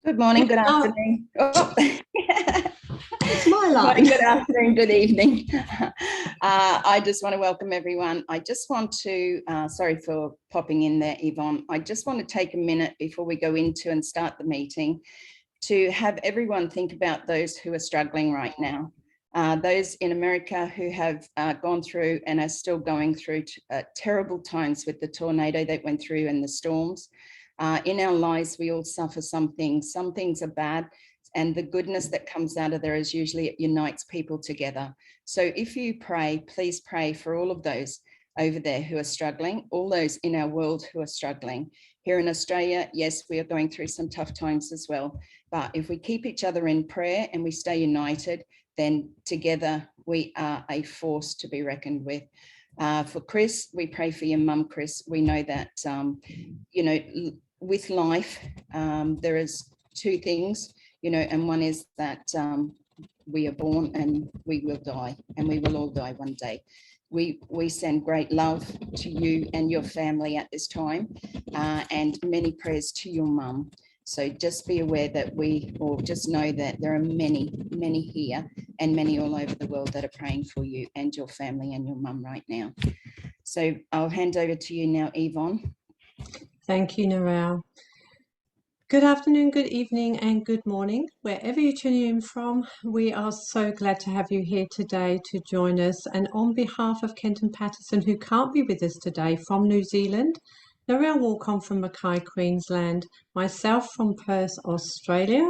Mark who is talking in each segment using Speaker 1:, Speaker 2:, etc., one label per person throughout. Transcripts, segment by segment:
Speaker 1: Good morning, good
Speaker 2: Oh,
Speaker 1: afternoon. Oh.
Speaker 2: it's my
Speaker 1: Good
Speaker 2: line.
Speaker 1: morning, good afternoon, good evening. I just want to welcome everyone. I just want to, sorry for popping in there, Yvonne. I just want to take a minute before we go into and start the meeting to have everyone think about those who are struggling right now. Those in America who have gone through and are still going through terrible times with the tornado that went through and the storms. In our lives, we all suffer some things. Some things are bad, and the goodness that comes out of there is usually it unites people together. So if you pray, please pray for all of those over there who are struggling, all those in our world who are struggling. Here in Australia, yes, we are going through some tough times as well. But if we keep each other in prayer and we stay united, then together we are a force to be reckoned with. For Chris, we pray for your mum, Chris. We know that, you know, with life, there is two things, you know, and one is that we are born and we will die, and we will all die one day. We send great love to you and your family at this time, and many prayers to your mum. So just be aware that or just know that there are many, many here and many all over the world that are praying for you and your family and your mum right now. So I'll hand over to you now, Yvonne.
Speaker 2: Thank you, Narelle. Good afternoon, good evening, and good morning. Wherever you're tuning in from, we are so glad to have you here today to join us. And on behalf of Kenton Patterson, who can't be with us today from New Zealand, Narelle Warcon from Mackay, Queensland, myself from Perth, Australia,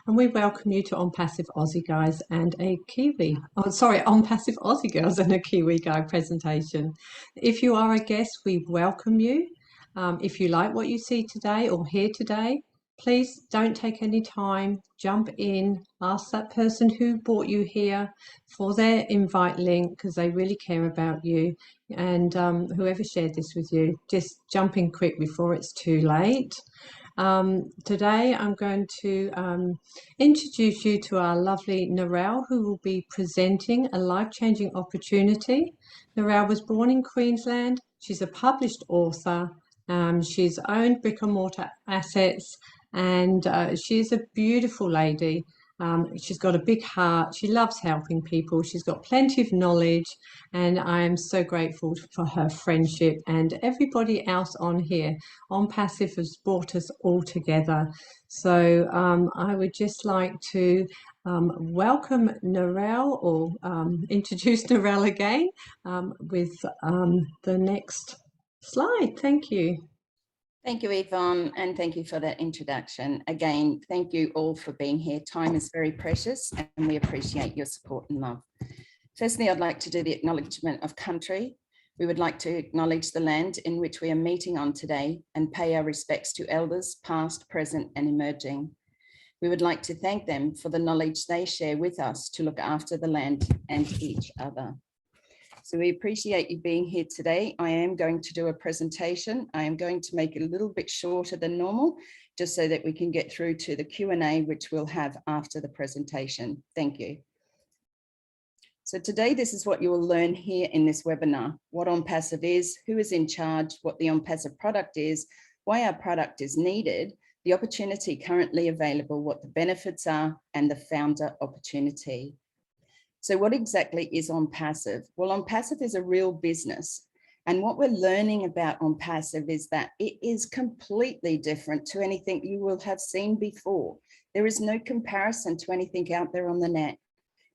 Speaker 2: and we welcome you to ONPASSIVE Aussie Guys and a Kiwi, ONPASSIVE Aussie Girls and a Kiwi Guy presentation. If you are a guest, we welcome you. If you like what you see today or hear today, please don't take any time, jump in, ask that person who brought you here for their invite link, because they really care about you. And whoever shared this with you, just jump in quick before it's too late. Today I'm going to introduce you to our lovely Narelle, who will be presenting a life-changing opportunity. Narelle was born in Queensland. She's a published author. She's owned brick and mortar assets, and she's a beautiful lady. She's got a big heart. She loves helping people. She's got plenty of knowledge, and I am so grateful for her friendship and everybody else on here. ONPASSIVE has brought us all together. So I would just like to welcome Narelle, or introduce Narelle again with the next slide. Thank you.
Speaker 1: Thank you, Yvonne, and thank you for that introduction. Again, thank you all for being here. Time is very precious, and we appreciate your support and love. Firstly, I'd like to do the acknowledgement of country. We would like to acknowledge the land in which we are meeting on today and pay our respects to elders, past, present, and emerging. We would like to thank them for the knowledge they share with us to look after the land and each other. So we appreciate you being here today. I am going to do a presentation. I am going to make it a little bit shorter than normal, just so that we can get through to the Q&A, which we'll have after the presentation. Thank you. So today, this is what you will learn here in this webinar: what ONPASSIVE is, who is in charge, what the ONPASSIVE product is, why our product is needed, the opportunity currently available, what the benefits are, and the founder opportunity. So what exactly is ONPASSIVE? Well, ONPASSIVE is a real business. And what we're learning about ONPASSIVE is that it is completely different to anything you will have seen before. There is no comparison to anything out there on the net.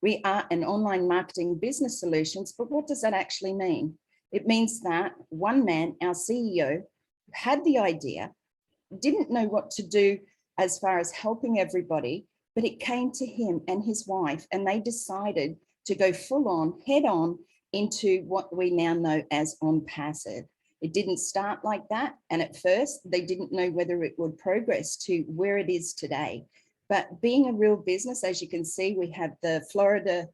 Speaker 1: We are an online marketing business solutions, but what does that actually mean? It means that one man, our CEO, had the idea, didn't know what to do as far as helping everybody, but it came to him and his wife, and they decided to go full on, head on into what we now know as ONPASSIVE. It didn't start like that. And at first they didn't know whether it would progress to where it is today. But being a real business, as you can see, we have the Florida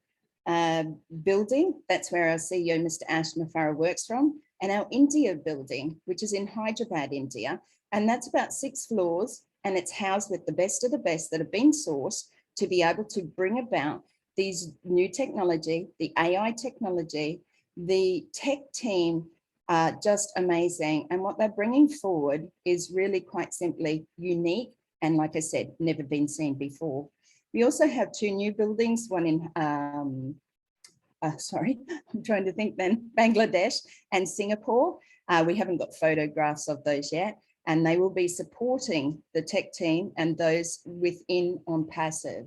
Speaker 1: building. That's where our CEO, Mr. Ash Mafara, works from, and our India building, which is in Hyderabad, India. And that's about 6 floors. And it's housed with the best of the best that have been sourced to be able to bring about these new technology, the AI technology. The tech team are just amazing. And what they're bringing forward is really quite simply unique, and like I said, never been seen before. We also have 2 new buildings, one in, sorry, I'm trying to think then, Bangladesh and Singapore. We haven't got photographs of those yet, and they will be supporting the tech team and those within ONPASSIVE.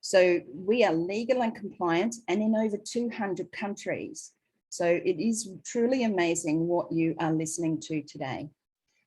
Speaker 1: So we are legal and compliant and in over 200 countries. So it is truly amazing what you are listening to today.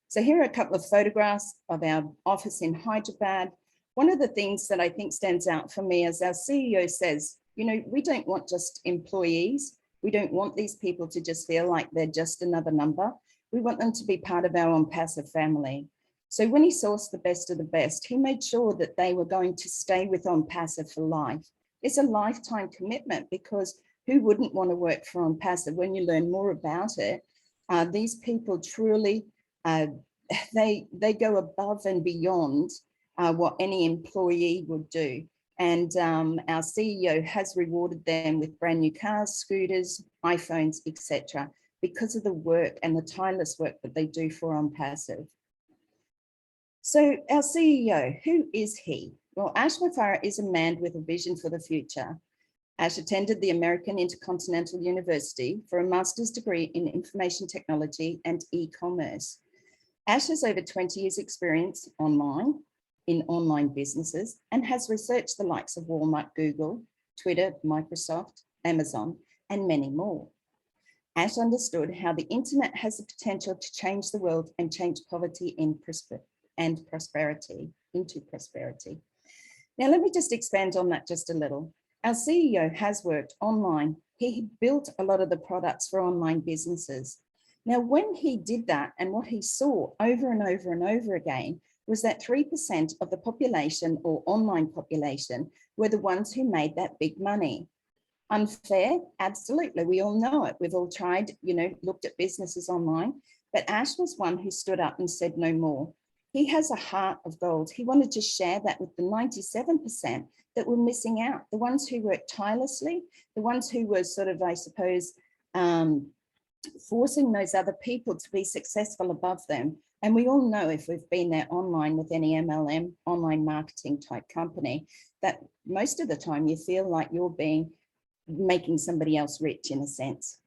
Speaker 1: So here are a couple of photographs of our office in Hyderabad. One of the things that I think stands out for me is our CEO says, you know, we don't want just employees. We don't want these people to just feel like they're just another number. We want them to be part of our ONPASSIVE family. So when he sourced the best of the best, he made sure that they were going to stay with ONPASSIVE for life. It's a lifetime commitment, because who wouldn't want to work for ONPASSIVE? When you learn more about it, these people truly, they go above and beyond what any employee would do. And our CEO has rewarded them with brand new cars, scooters, iPhones, etc., because of the work and the tireless work that they do for ONPASSIVE. So our CEO, who is he? Well, Ash Mafara is a man with a vision for the future. Ash attended the American Intercontinental University for a master's degree in information technology and e-commerce. Ash has over 20 years experience in online businesses, and has researched the likes of Walmart, Google, Twitter, Microsoft, Amazon, and many more. Ash understood how the internet has the potential to change the world and change poverty and prosperity into prosperity. Now, let me just expand on that just a little. Our CEO has worked online. He built a lot of the products for online businesses. Now, when he did that, and what he saw over and over and over again, was that 3% of the population, or online population, were the ones who made that big money. Unfair? Absolutely. We all know it. We've all tried, you know, looked at businesses online, but Ash was one who stood up and said no more. He has a heart of gold. He wanted to share that with the 97% that were missing out, the ones who worked tirelessly, the ones who were sort of, I suppose, forcing those other people to be successful above them. And we all know, if we've been there online with any MLM, online marketing type company, that most of the time you feel like you're making somebody else rich in a sense.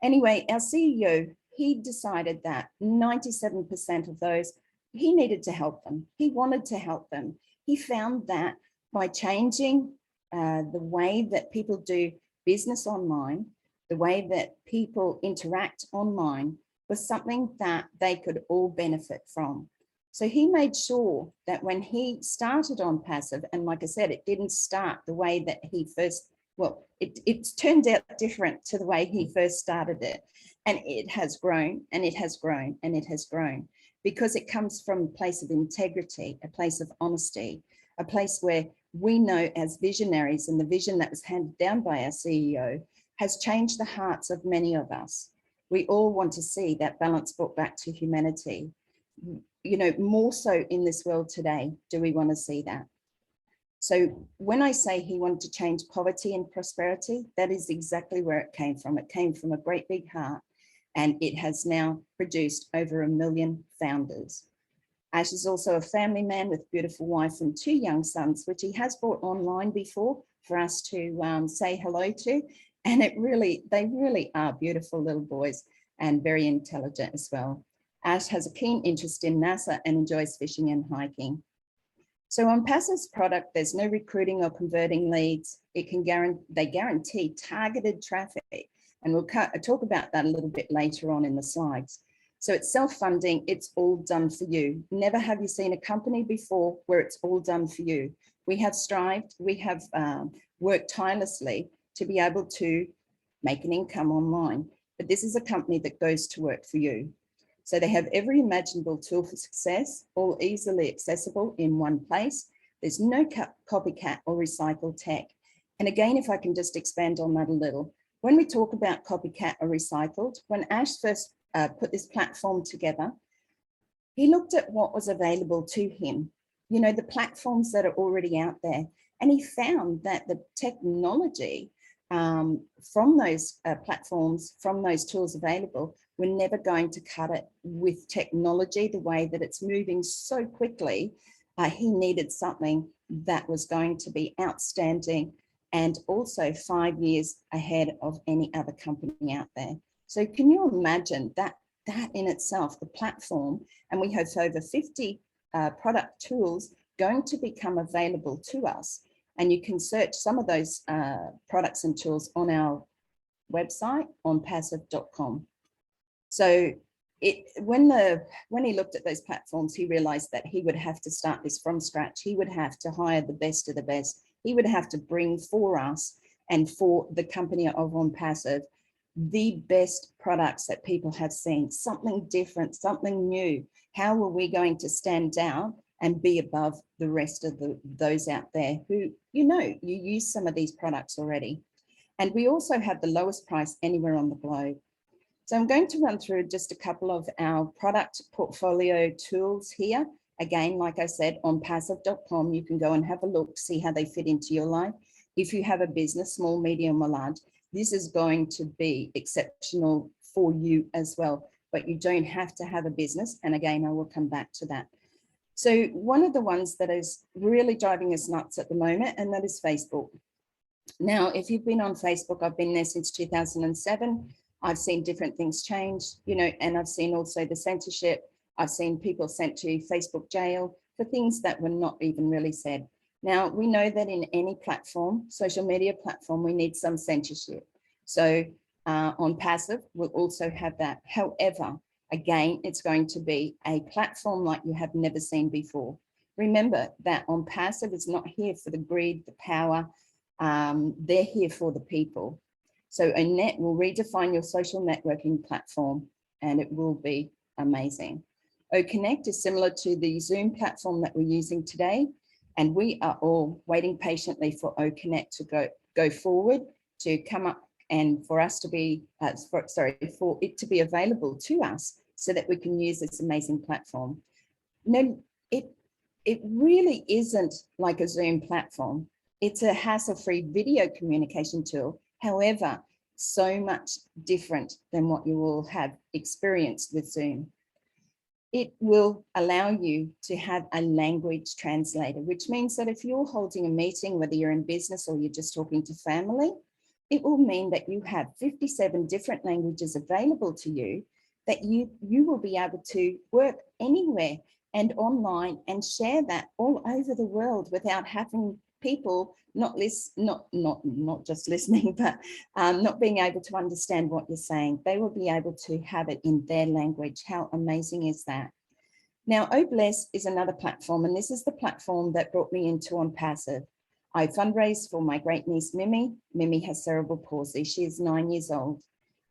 Speaker 1: Anyway, our CEO, he decided that 97% of those, he needed to help them. He wanted to help them. He found that by changing the way that people do business online, the way that people interact online, was something that they could all benefit from. So he made sure that when he started ONPASSIVE, and like I said, it didn't start the way that he first, well, it turned out different to the way he first started it. And it has grown, and it has grown, and it has grown, because it comes from a place of integrity, a place of honesty, a place where we know as visionaries, and the vision that was handed down by our CEO has changed the hearts of many of us. We all want to see that balance brought back to humanity. You know, more so in this world today, do we want to see that? So when I say he wanted to change poverty and prosperity, that is exactly where it came from. It came from a great big heart, and it has now produced over 1 million founders. Ash is also a family man with a beautiful wife and 2 young sons, which he has brought online before for us to say hello to. And they really are beautiful little boys, and very intelligent as well. Ash has a keen interest in NASA and enjoys fishing and hiking. So ONPASSIVE's product, there's no recruiting or converting leads. They guarantee targeted traffic. And we'll talk about that a little bit later on in the slides. So it's self-funding, it's all done for you. Never have you seen a company before where it's all done for you. We have strived, we have worked tirelessly to be able to make an income online. But this is a company that goes to work for you. So they have every imaginable tool for success, all easily accessible in one place. There's no copycat or recycled tech. And again, if I can just expand on that a little, when we talk about copycat or recycled, when Ash first put this platform together, he looked at what was available to him, you know, the platforms that are already out there. And he found that the technology from those platforms, from those tools available, we're never going to cut it with technology the way that it's moving so quickly. he needed something that was going to be outstanding and also 5 years ahead of any other company out there. So can you imagine that in itself, the platform, and we have over 50 product tools going to become available to us. And you can search some of those products and tools on our website, onpassive.com. So when he looked at those platforms, he realized that he would have to start this from scratch. He would have to hire the best of the best. He would have to bring for us and for the company of ONPASSIVE the best products that people have seen, something different, something new. How are we going to stand out and be above the rest of those out there who, you use some of these products already? And we also have the lowest price anywhere on the globe. So I'm going to run through just a couple of our product portfolio tools here. Again, like I said, onpassive.com, you can go and have a look, see how they fit into your life. If you have a business, small, medium, or large, this is going to be exceptional for you as well, but you don't have to have a business. And again, I will come back to that. So one of the ones that is really driving us nuts at the moment, and that is Facebook. Now, if you've been on Facebook, I've been there since 2007. I've seen different things change, and I've seen also the censorship. I've seen people sent to Facebook jail for things that were not even really said. Now, we know that in any platform, social media platform, we need some censorship. So ONPASSIVE will also have that. However, again, it's going to be a platform like you have never seen before. Remember that ONPASSIVE is not here for the greed, the power. They're here for the people. So ONET will redefine your social networking platform, and it will be amazing. OConnect is similar to the Zoom platform that we're using today, and we are all waiting patiently for OConnect to go forward, to come up, and for us to be, for it to be available to us so that we can use this amazing platform. No, it really isn't like a Zoom platform. It's a hassle-free video communication tool. However, so much different than what you will have experienced with Zoom. It will allow you to have a language translator, which means that if you're holding a meeting, whether you're in business or you're just talking to family, it will mean that you have 57 different languages available to you, that you will be able to work anywhere and online and share that all over the world without having people not just listening, but not being able to understand what you're saying. They will be able to have it in their language. How amazing is that? Now, OBless is another platform, and this is the platform that brought me into ONPASSIVE. I fundraised for my great niece, Mimi. Mimi has cerebral palsy. She is 9 years old.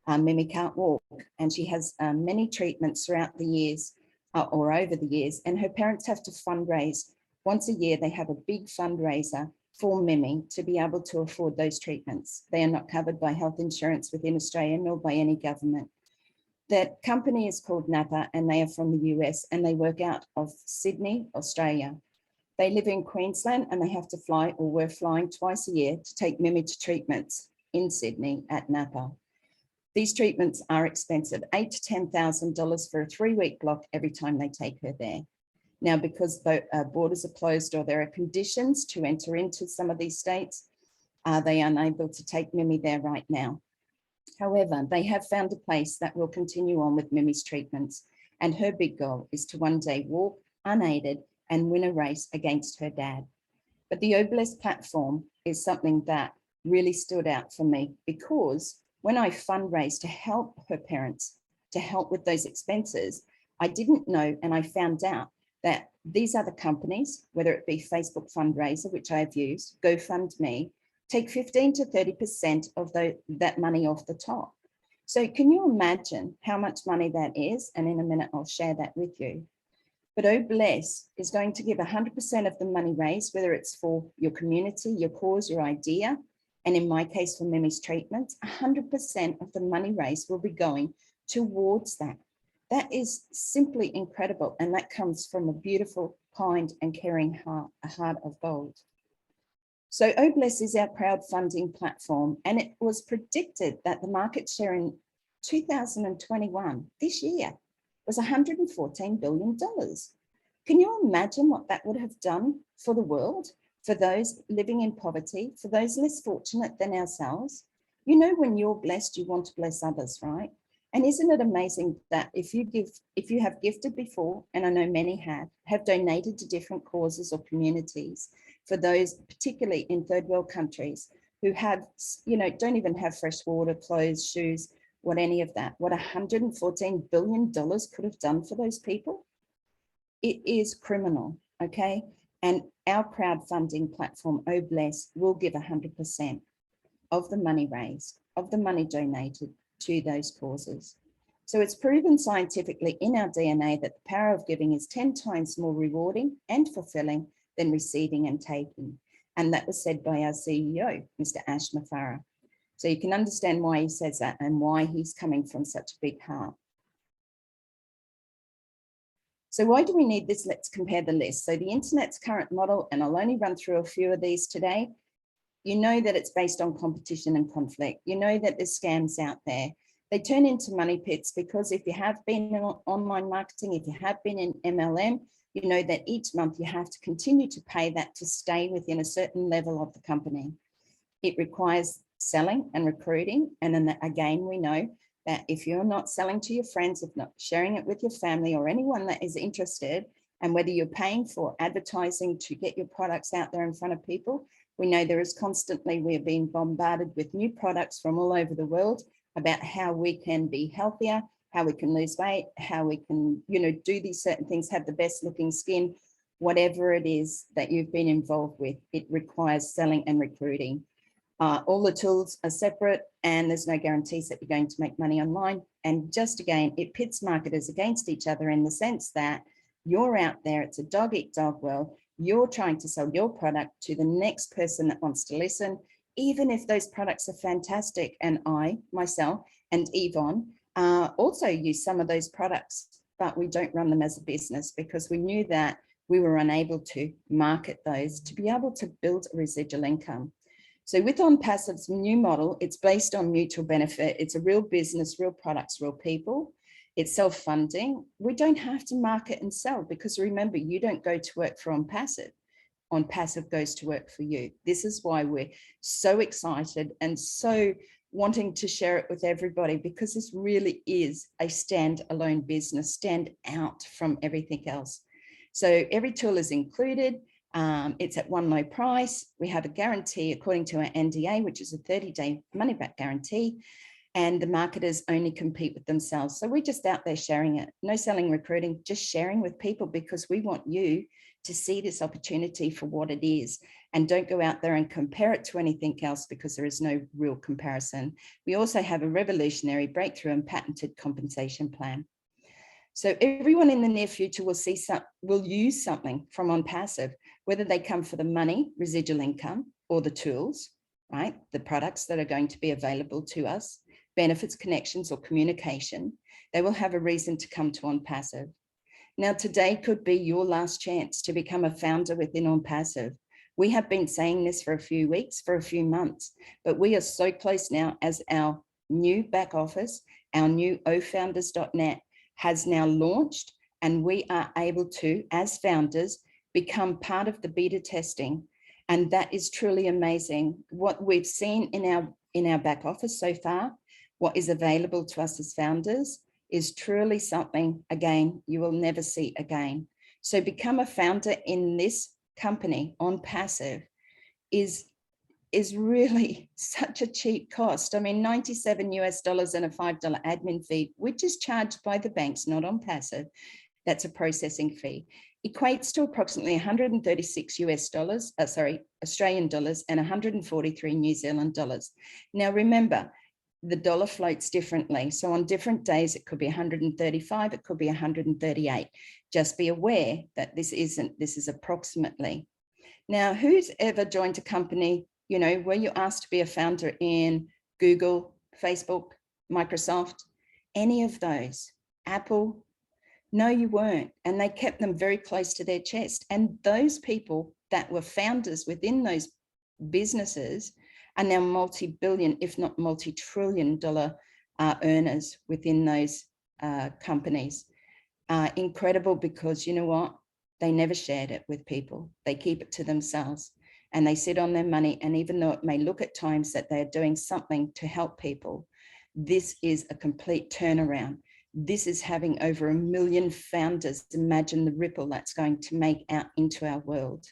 Speaker 1: Mimi can't walk, and she has many treatments throughout the years or over the years, and her parents have to fundraise. Once a year, they have a big fundraiser for Mimi to be able to afford those treatments. They are not covered by health insurance within Australia, nor by any government. That company is called Napa, and they are from the US, and they work out of Sydney, Australia. They live in Queensland, and they have to fly, or were flying twice a year to take Mimi to treatments in Sydney at Napa. These treatments are expensive, $8,000 to $10,000 for a 3-week block every time they take her there. Now, because borders are closed or there are conditions to enter into some of these states, they are unable to take Mimi there right now. However, they have found a place that will continue on with Mimi's treatments, and her big goal is to one day walk unaided and win a race against her dad. But the OBless platform is something that really stood out for me, because when I fundraised to help her parents, to help with those expenses, I didn't know, and I found out that these other companies, whether it be Facebook fundraiser, which I've used, GoFundMe, take 15 to 30% of that money off the top. So can you imagine how much money that is? And in a minute, I'll share that with you. But OBless is going to give 100% of the money raised, whether it's for your community, your cause, your idea, and in my case, for Mimi's treatments, 100% of the money raised will be going towards that. That is simply incredible. And that comes from a beautiful, kind and caring heart, a heart of gold. So OBless is our crowdfunding platform, and it was predicted that the market share in 2021, this year, was $114 billion. Can you imagine what that would have done for the world, for those living in poverty, for those less fortunate than ourselves? You know, when you're blessed, you want to bless others, right? And isn't it amazing that if you have gifted before, and I know many have donated to different causes or communities for those, particularly in third world countries, who have, you know, don't even have fresh water, clothes, shoes, what any of that, what $114 billion could have done for those people? It is criminal, okay? And our crowdfunding platform, Oh Bless, will give 100% of the money raised, of the money donated to those causes. So it's proven scientifically in our DNA that the power of giving is 10 times more rewarding and fulfilling than receiving and taking. And that was said by our CEO, Mr. Ash Mafarah. So you can understand why he says that and why he's coming from such a big heart. So why do we need this? Let's compare the list. So the internet's current model, and I'll only run through a few of these today. You know that it's based on competition and conflict. You know that there's scams out there. They turn into money pits because if you have been in online marketing, if you have been in MLM, you know that each month you have to continue to pay that to stay within a certain level of the company. It requires selling and recruiting. And then again, we know that if you're not selling to your friends, if not sharing it with your family or anyone that is interested, and whether you're paying for advertising to get your products out there in front of people, we know there is constantly, we're being bombarded with new products from all over the world about how we can be healthier, how we can lose weight, how we can, you know, do these certain things, have the best looking skin, whatever it is that you've been involved with, it requires selling and recruiting. All the tools are separate and there's no guarantees that you're going to make money online. And just again, it pits marketers against each other in the sense that you're out there, it's a dog eat dog world. You're trying to sell your product to the next person that wants to listen, even if those products are fantastic. And I, myself, and Yvonne also use some of those products, but we don't run them as a business because we knew that we were unable to market those to be able to build a residual income. So with ONPASSIVE's new model, it's based on mutual benefit. It's a real business, real products, real people. It's self-funding. We don't have to market and sell because remember, you don't go to work for ONPASSIVE. ONPASSIVE goes to work for you. This is why we're so excited and so wanting to share it with everybody because this really is a standalone business, stand out from everything else. So every tool is included. It's at one low price. We have a guarantee according to our NDA, which is a 30-day money-back guarantee, and the marketers only compete with themselves. So we're just out there sharing it. No selling, recruiting, just sharing with people because we want you to see this opportunity for what it is and don't go out there and compare it to anything else because there is no real comparison. We also have a revolutionary breakthrough and patented compensation plan. So everyone in the near future will use something from ONPASSIVE, whether they come for the money, residual income, or the tools, right? The products that are going to be available to us, benefits, connections, or communication. They will have a reason to come to ONPASSIVE. Now, today could be your last chance to become a founder within ONPASSIVE. We have been saying this for a few weeks, for a few months, but we are so close now as our new back office, our new ofounders.net has now launched, and we are able to, as founders, become part of the beta testing. And that is truly amazing. What we've seen in our back office so far, what is available to us as founders is truly something, again, you will never see again. So become a founder in this company ONPASSIVE is really such a cheap cost. I mean, $97 and a $5 admin fee, which is charged by the banks, not ONPASSIVE. That's a processing fee. Equates to approximately 136 Australian dollars and 143 New Zealand dollars. Now, remember, the dollar floats differently. So on different days, it could be 135, it could be 138. Just be aware that this is approximately. Now, who's ever joined a company, you know, were you asked to be a founder in Google, Facebook, Microsoft, any of those, Apple? No, you weren't. And they kept them very close to their chest. And those people that were founders within those businesses are now multi-billion, if not multi-trillion dollar earners within those companies. Incredible because you know what? They never shared it with people. They keep it to themselves and they sit on their money. And even though it may look at times that they're doing something to help people, this is a complete turnaround. This is having over 1 million founders. Imagine the ripple that's going to make out into our world.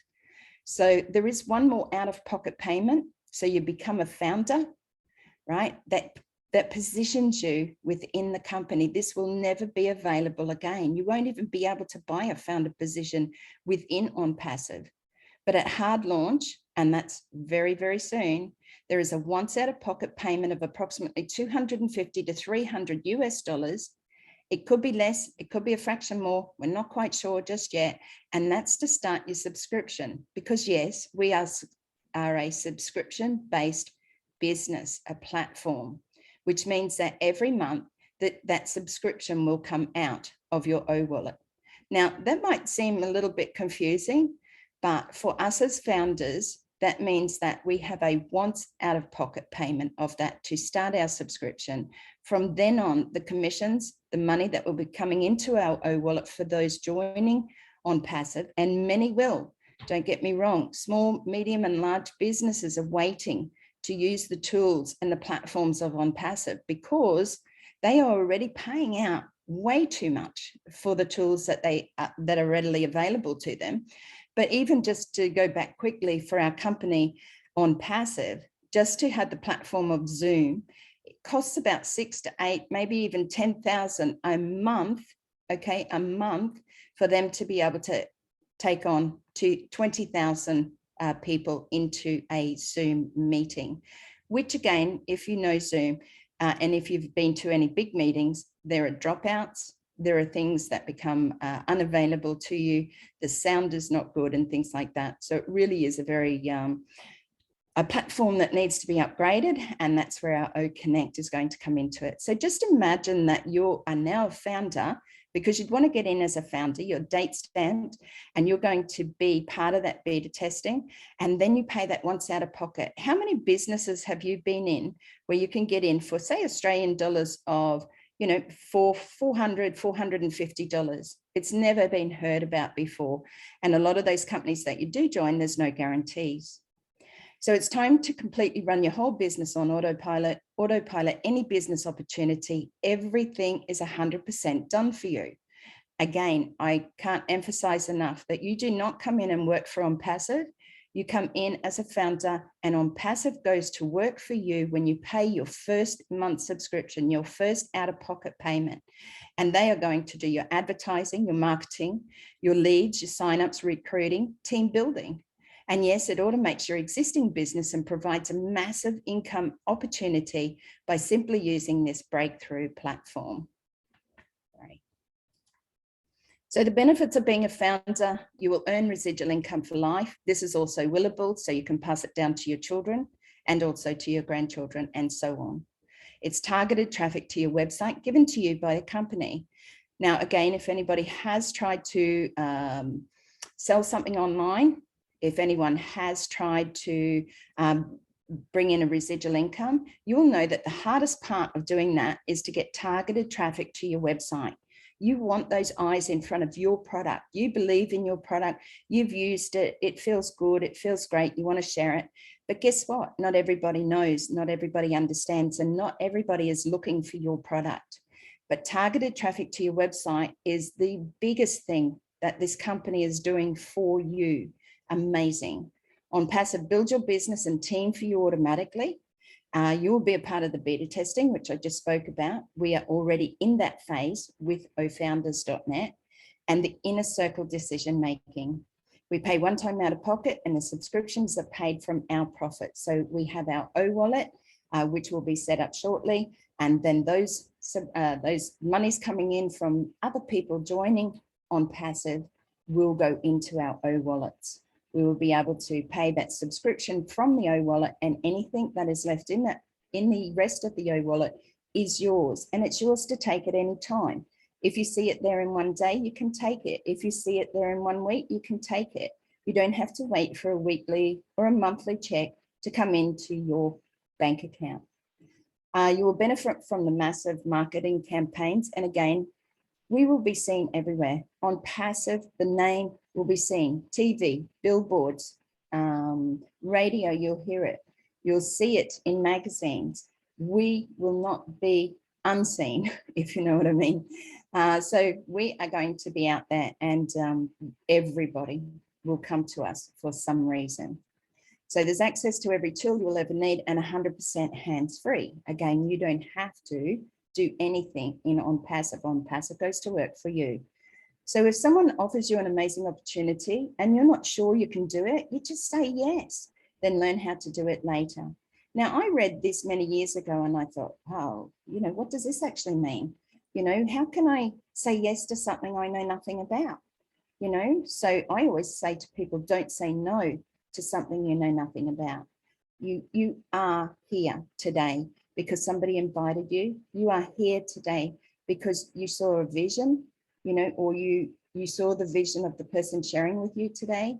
Speaker 1: So there is one more out-of-pocket payment. So you become a founder, right? That positions you within the company. This will never be available again. You won't even be able to buy a founder position within ONPASSIVE. But at hard launch, and that's very, very soon, there is a once out-of-pocket payment of approximately $250 to $300 US. It could be less, it could be a fraction more. We're not quite sure just yet. And that's to start your subscription, because yes, we are a subscription-based business, a platform, which means that every month that subscription will come out of your O-Wallet. Now, that might seem a little bit confusing, but for us as founders, that means that we have a once out-of-pocket payment of that to start our subscription. From then on, the commissions, the money that will be coming into our O-Wallet for those joining ONPASSIVE, and many will, don't get me wrong, small, medium and large businesses are waiting to use the tools and the platforms of ONPASSIVE because they are already paying out way too much for the tools that that are readily available to them. But even just to go back quickly for our company ONPASSIVE, just to have the platform of Zoom, it costs about 6 to 8, maybe even 10,000 a month, okay, a month for them to be able to take on to 20,000 people into a Zoom meeting, which again, if you know Zoom and if you've been to any big meetings, there are dropouts. There are things that become unavailable to you. The sound is not good and things like that. So it really is a very, a platform that needs to be upgraded, and that's where our O Connect is going to come into it. So just imagine that you are now a founder, because you'd want to get in as a founder, your date stamped, and you're going to be part of that beta testing, and then you pay that once out of pocket. How many businesses have you been in where you can get in for, say, Australian dollars of, you know, for $400, $450? It's never been heard about before. And a lot of those companies that you do join, there's no guarantees. So it's time to completely run your whole business on autopilot, any business opportunity, everything is 100% done for you. Again, I can't emphasize enough that you do not come in and work for ONPASSIVE. You come in as a founder, and ONPASSIVE goes to work for you when you pay your first month subscription, your first out-of-pocket payment. And they are going to do your advertising, your marketing, your leads, your signups, recruiting, team building. And yes, it automates your existing business and provides a massive income opportunity by simply using this breakthrough platform. Right. So the benefits of being a founder: you will earn residual income for life. This is also willable, so you can pass it down to your children and also to your grandchildren and so on. It's targeted traffic to your website given to you by a company. Now, again, if anybody has tried to sell something online, if anyone has tried to bring in a residual income, you will know that the hardest part of doing that is to get targeted traffic to your website. You want those eyes in front of your product. You believe in your product. You've used it. It feels good. It feels great. You want to share it. But guess what? Not everybody knows. Not everybody understands. And not everybody is looking for your product. But targeted traffic to your website is the biggest thing that this company is doing for you. Amazing. ONPASSIVE build your business and team for you automatically. You will be a part of the beta testing, which I just spoke about. We are already in that phase with ofounders.net, and the inner circle decision making. We pay one time out of pocket, and the subscriptions are paid from our profit. So we have our O-Wallet, which will be set up shortly, and then those monies coming in from other people joining ONPASSIVE will go into our O-Wallets. We will be able to pay that subscription from the O-Wallet, and anything that is left in the rest of the O-Wallet is yours, and it's yours to take at any time. If you see it there in one day, you can take it. If you see it there in 1 week, you can take it. You don't have to wait for a weekly or a monthly check to come into your bank account. You will benefit from the massive marketing campaigns. And again, We will be seen everywhere. On Passive, the name will be seen. TV, billboards, radio, you'll hear it. You'll see it in magazines. We will not be unseen, if you know what I mean. So we are going to be out there, and everybody will come to us for some reason. So there's access to every tool you'll ever need, and 100% hands-free. Again, you don't have to do anything in ONPASSIVE. ONPASSIVE goes to work for you. So if someone offers you an amazing opportunity and you're not sure you can do it, you just say yes, then learn how to do it later. Now, I read this many years ago and I thought, oh, you know, what does this actually mean? You know, how can I say yes to something I know nothing about? You know, so I always say to people, don't say no to something you know nothing about. You are here today because somebody invited you. You are here today because you saw a vision, you know, or you saw the vision of the person sharing with you today.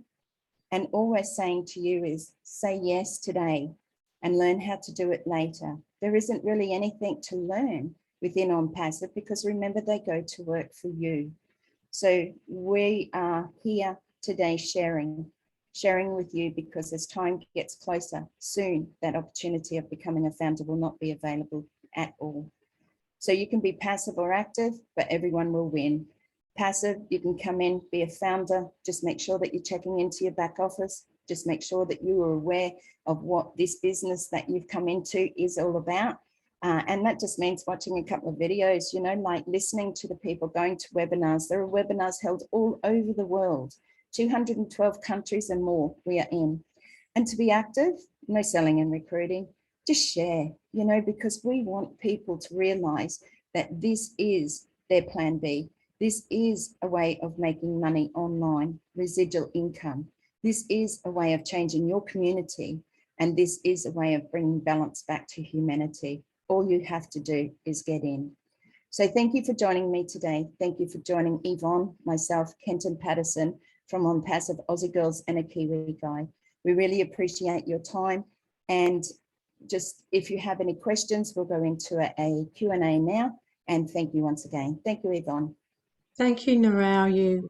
Speaker 1: And all we're saying to you is say yes today and learn how to do it later. There isn't really anything to learn within ONPASSIVE because remember, they go to work for you. So we are here today sharing with you because as time gets closer, soon that opportunity of becoming a founder will not be available at all. So you can be passive or active, but everyone will win. Passive, you can come in, be a founder, just make sure that you're checking into your back office, just make sure that you are aware of what this business that you've come into is all about. And that just means watching a couple of videos, you know, like listening to the people, going to webinars. There are webinars held all over the world, 212 countries and more we are in. And to be active, no selling and recruiting, just share, you know, because we want people to realize that this is their plan B. This is a way of making money online, residual income. This is a way of changing your community. And this is a way of bringing balance back to humanity. All you have to do is get in. So thank you for joining me today. Thank you for joining Yvonne, myself, Kenton Patterson from ONPASSIVE, Aussie Girls and a Kiwi Guy. We really appreciate your time. And just if you have any questions, we'll go into a Q&A now. And thank you once again. Thank you, Yvonne.
Speaker 2: Thank you, Narelle. You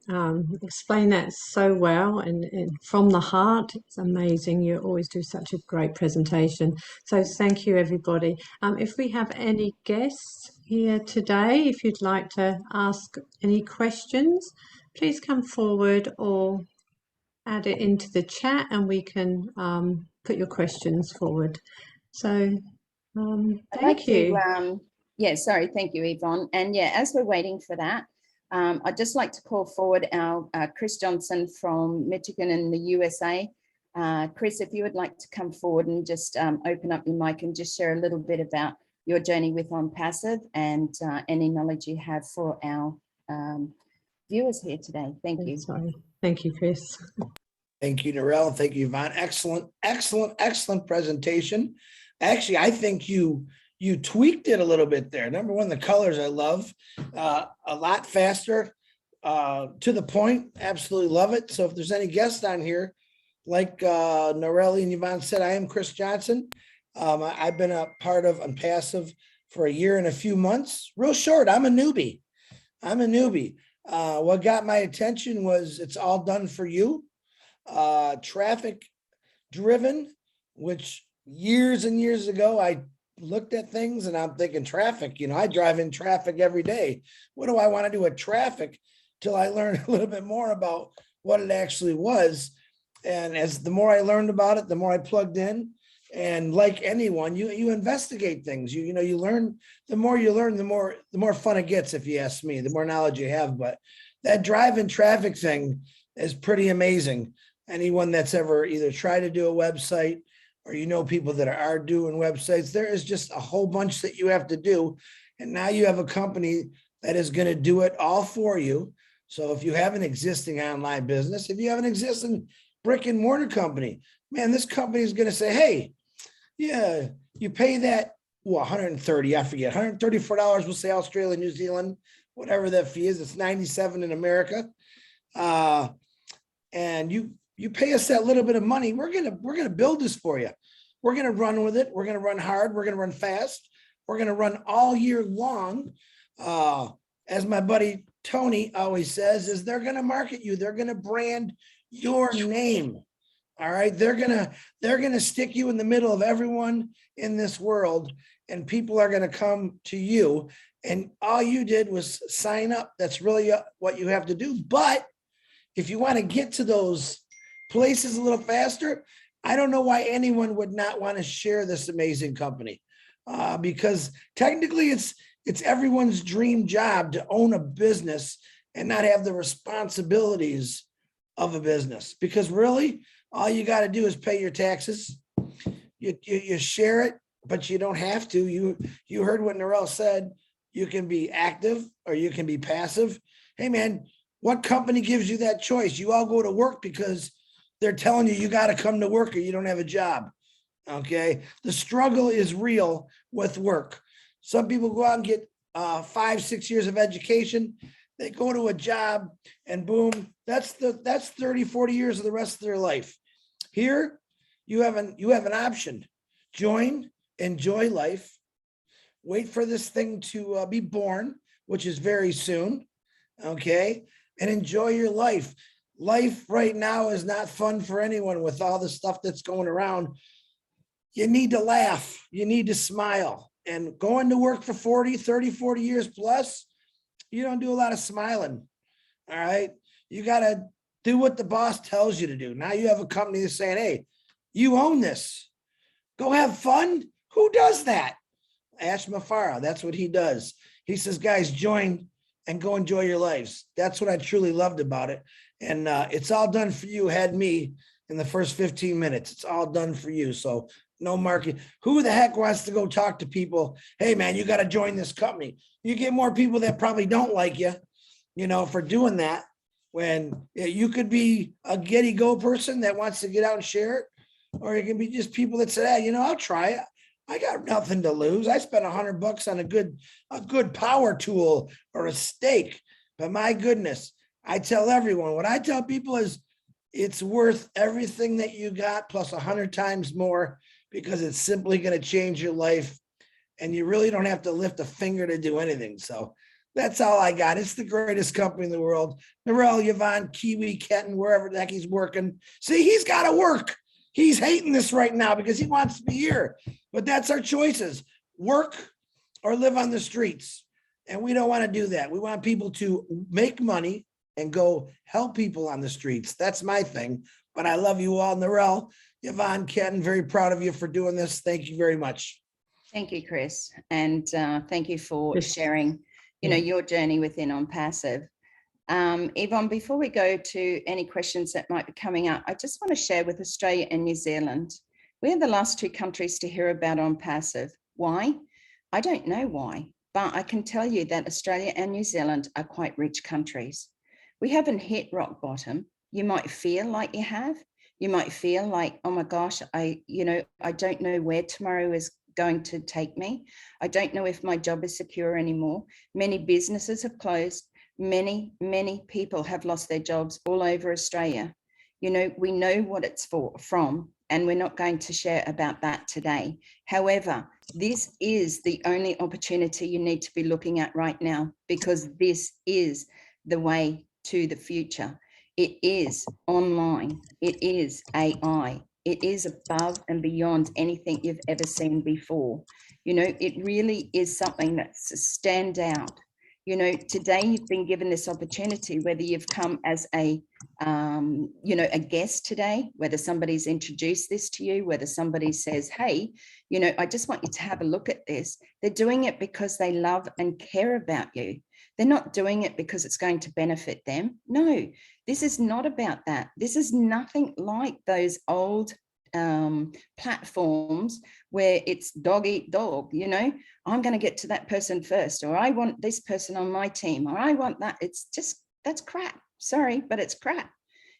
Speaker 2: explain that so well and from the heart. It's amazing. You always do such a great presentation. So thank you, everybody. If we have any guests here today, if you'd like to ask any questions, please come forward or add it into the chat and we can put your questions forward. So thank you.
Speaker 1: Thank you, Yvonne. And yeah, as we're waiting for that, I'd just like to call forward our Chris Johnson from Michigan in the USA. Chris, if you would like to come forward and just open up your mic and just share a little bit about your journey with ONPASSIVE and any knowledge you have for our viewers here today. Thank you.
Speaker 2: Sorry. Thank you, Chris.
Speaker 3: Thank you, Narelle. Thank you, Yvonne. Excellent presentation. Actually, I think you tweaked it a little bit there. Number one, the colors I love, a lot faster, to the point. Absolutely love it. So if there's any guests on here, like Narelle and Yvonne said, I am Chris Johnson. I've been a part of ONPASSIVE for a year and a few months. Real short. I'm a newbie. What got my attention was it's all done for you. Traffic driven, which years and years ago, I looked at things and I'm thinking traffic, you know, I drive in traffic every day. What do I want to do with traffic? Till I learned a little bit more about what it actually was. And as the more I learned about it, the more I plugged in. And like anyone, you investigate things, you learn. The more you learn, the more fun it gets, if you ask me, the more knowledge you have. But that drive in traffic thing is pretty amazing. Anyone that's ever either tried to do a website or people that are doing websites, there is just a whole bunch that you have to do. And now you have a company that is going to do it all for you. So if you have an existing online business, if you have an existing brick and mortar company, man, this company is going to say, hey, yeah, you pay that, $130, I forget, $134, we'll say Australia, New Zealand, whatever that fee is, it's $97 in America. And you pay us that little bit of money, we're gonna build this for you. We're gonna run with it. We're gonna run hard. We're gonna run fast. We're gonna run all year long. as my buddy Tony always says, is they're going to market you. They're going to brand your name. All right. They're going to stick you in the middle of everyone in this world, and people are going to come to you. And all you did was sign up. That's really what you have to do. But if you want to get to those places a little faster, I don't know why anyone would not want to share this amazing company, because technically it's everyone's dream job to own a business and not have the responsibilities of a business. Because really, all you got to do is pay your taxes. You share it, but you don't have to. You heard what Narelle said. You can be active or you can be passive. Hey man, what company gives you that choice? You all go to work because they're telling you got to come to work or you don't have a job. Okay. The struggle is real with work. Some people go out and get 5-6 years of education. They go to a job and boom, that's 30-40 years of the rest of their life. Here, you have an option. Join, enjoy life, wait for this thing to be born, which is very soon, okay? And enjoy your life. Life right now is not fun for anyone with all the stuff that's going around. You need to laugh. You need to smile. And going to work for 40 years plus, you don't do a lot of smiling, all right? You got to do what the boss tells you to do. Now you have a company that's saying, hey, you own this. Go have fun. Who does that? Ash Mafara, that's what he does. He says, guys, join and go enjoy your lives. That's what I truly loved about it. And it's all done for you. Had me in the first 15 minutes. It's all done for you. So no market. Who the heck wants to go talk to people? Hey, man, you got to join this company. You get more people that probably don't like you, for doing that. When you could be a get-go person that wants to get out and share it, or it can be just people that say, hey, I'll try it. I got nothing to lose. I spent $100 on a good power tool or a steak. But my goodness, I tell everyone, what I tell people is it's worth everything that you got plus 100 times more, because it's simply going to change your life. And you really don't have to lift a finger to do anything. So that's all I got. It's the greatest company in the world. Narelle, Yvonne, Kiwi, Kenton, wherever the heck he's working. See, he's got to work. He's hating this right now because he wants to be here. But that's our choices. Work or live on the streets. And we don't want to do that. We want people to make money and go help people on the streets. That's my thing. But I love you all. Narelle, Yvonne, Kenton, very proud of you for doing this. Thank you very much.
Speaker 1: Thank you, Chris. And thank you for sharing, your journey within ONPASSIVE. Yvonne, before we go to any questions that might be coming up, I just want to share with Australia and New Zealand. We're the last two countries to hear about ONPASSIVE. Why? I don't know why, but I can tell you that Australia and New Zealand are quite rich countries. We haven't hit rock bottom. You might feel like you have. You might feel like, oh my gosh, I don't know where tomorrow is going to take me. I don't know if my job is secure anymore. Many businesses have closed. Many people have lost their jobs all over Australia. We know what it's from, and we're not going to share about that today. However, this is the only opportunity you need to be looking at right now, because this is the way to the future. It is online. It is AI. It is above and beyond anything you've ever seen before. It really is something that's a standout. Today you've been given this opportunity, whether you've come as a guest today, whether somebody's introduced this to you, whether somebody says, hey, I just want you to have a look at this. They're doing it because they love and care about you. They're not doing it because it's going to benefit them. No, this is not about that. This is nothing like those old platforms where it's dog eat dog. I'm going to get to that person first, or I want this person on my team, or I want that. It's just, that's crap. Sorry, but it's crap,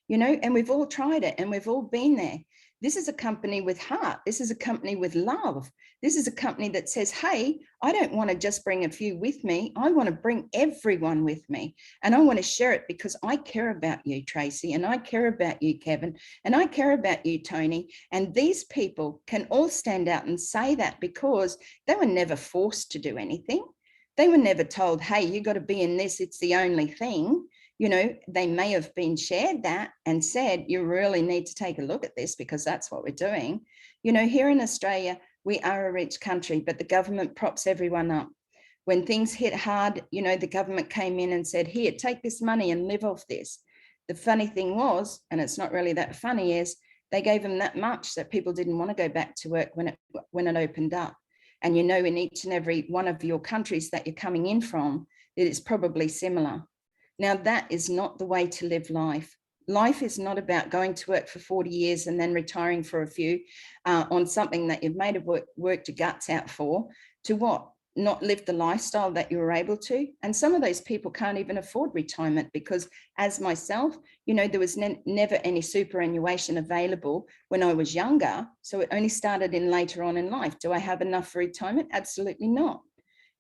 Speaker 1: and we've all tried it and we've all been there. This is a company with heart. This is a company with love. This is a company that says, hey, I don't want to just bring a few with me. I want to bring everyone with me. And I want to share it because I care about you, Tracy, and I care about you, Kevin, and I care about you, Tony. And these people can all stand out and say that because they were never forced to do anything. They were never told, hey, you got to be in this, it's the only thing. You know, they may have been shared that and said, you really need to take a look at this because that's what we're doing. You know, here in Australia, we are a rich country, but the government props everyone up. When things hit hard, you know, the government came in and said, here, take this money and live off this. The funny thing was, and it's not really that funny, is they gave them that much that people didn't want to go back to work when it opened up. And you know, in each and every one of your countries that you're coming in from, it is probably similar. Now, that is not the way to live life. Life is not about going to work for 40 years and then retiring for a few on something that you've made worked your guts out for, to what? Not live the lifestyle that you were able to. And some of those people can't even afford retirement because, as myself, you know, there was never any superannuation available when I was younger. So it only started in later on in life. Do I have enough for retirement? Absolutely not.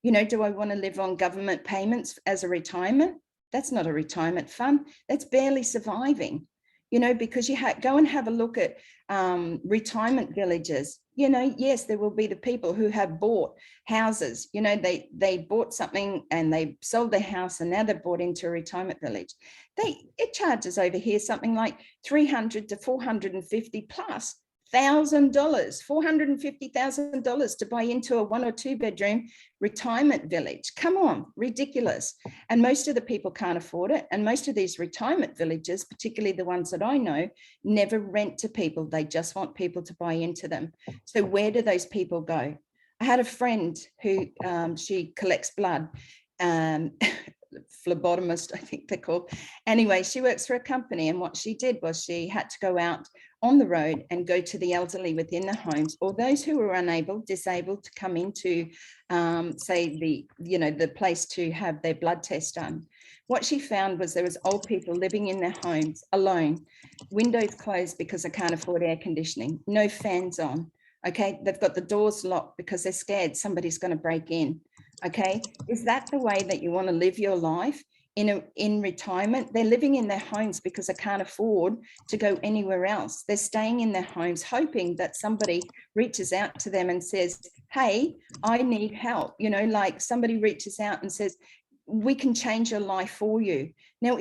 Speaker 1: You know, do I want to live on government payments as a retirement? That's not a retirement fund. That's barely surviving, you know, because you go and have a look at retirement villages. You know, yes, there will be the people who have bought houses. You know, they bought something and they sold their house and now they're bought into a retirement village. It charges over here something like $300 to $450 plus $1,000, $450,000 to buy into a 1 or 2 bedroom retirement village. Come on, ridiculous. And most of the people can't afford it. And most of these retirement villages, particularly the ones that I know, never rent to people. They just want people to buy into them. So where do those people go? I had a friend who she collects blood, phlebotomist, I think they're called. Anyway, she works for a company, and what she did was she had to go out on the road and go to the elderly within the homes, or those who were disabled, to come into, say, the place to have their blood test done. What she found was there was old people living in their homes alone, windows closed because they can't afford air conditioning, no fans on. Okay, they've got the doors locked because they're scared somebody's going to break in. Okay, is that the way that you want to live your life in retirement? They're living in their homes because they can't afford to go anywhere else. They're staying in their homes hoping that somebody reaches out to them and says, hey, I need help. You know, like somebody reaches out and says, we can change your life for you. Now,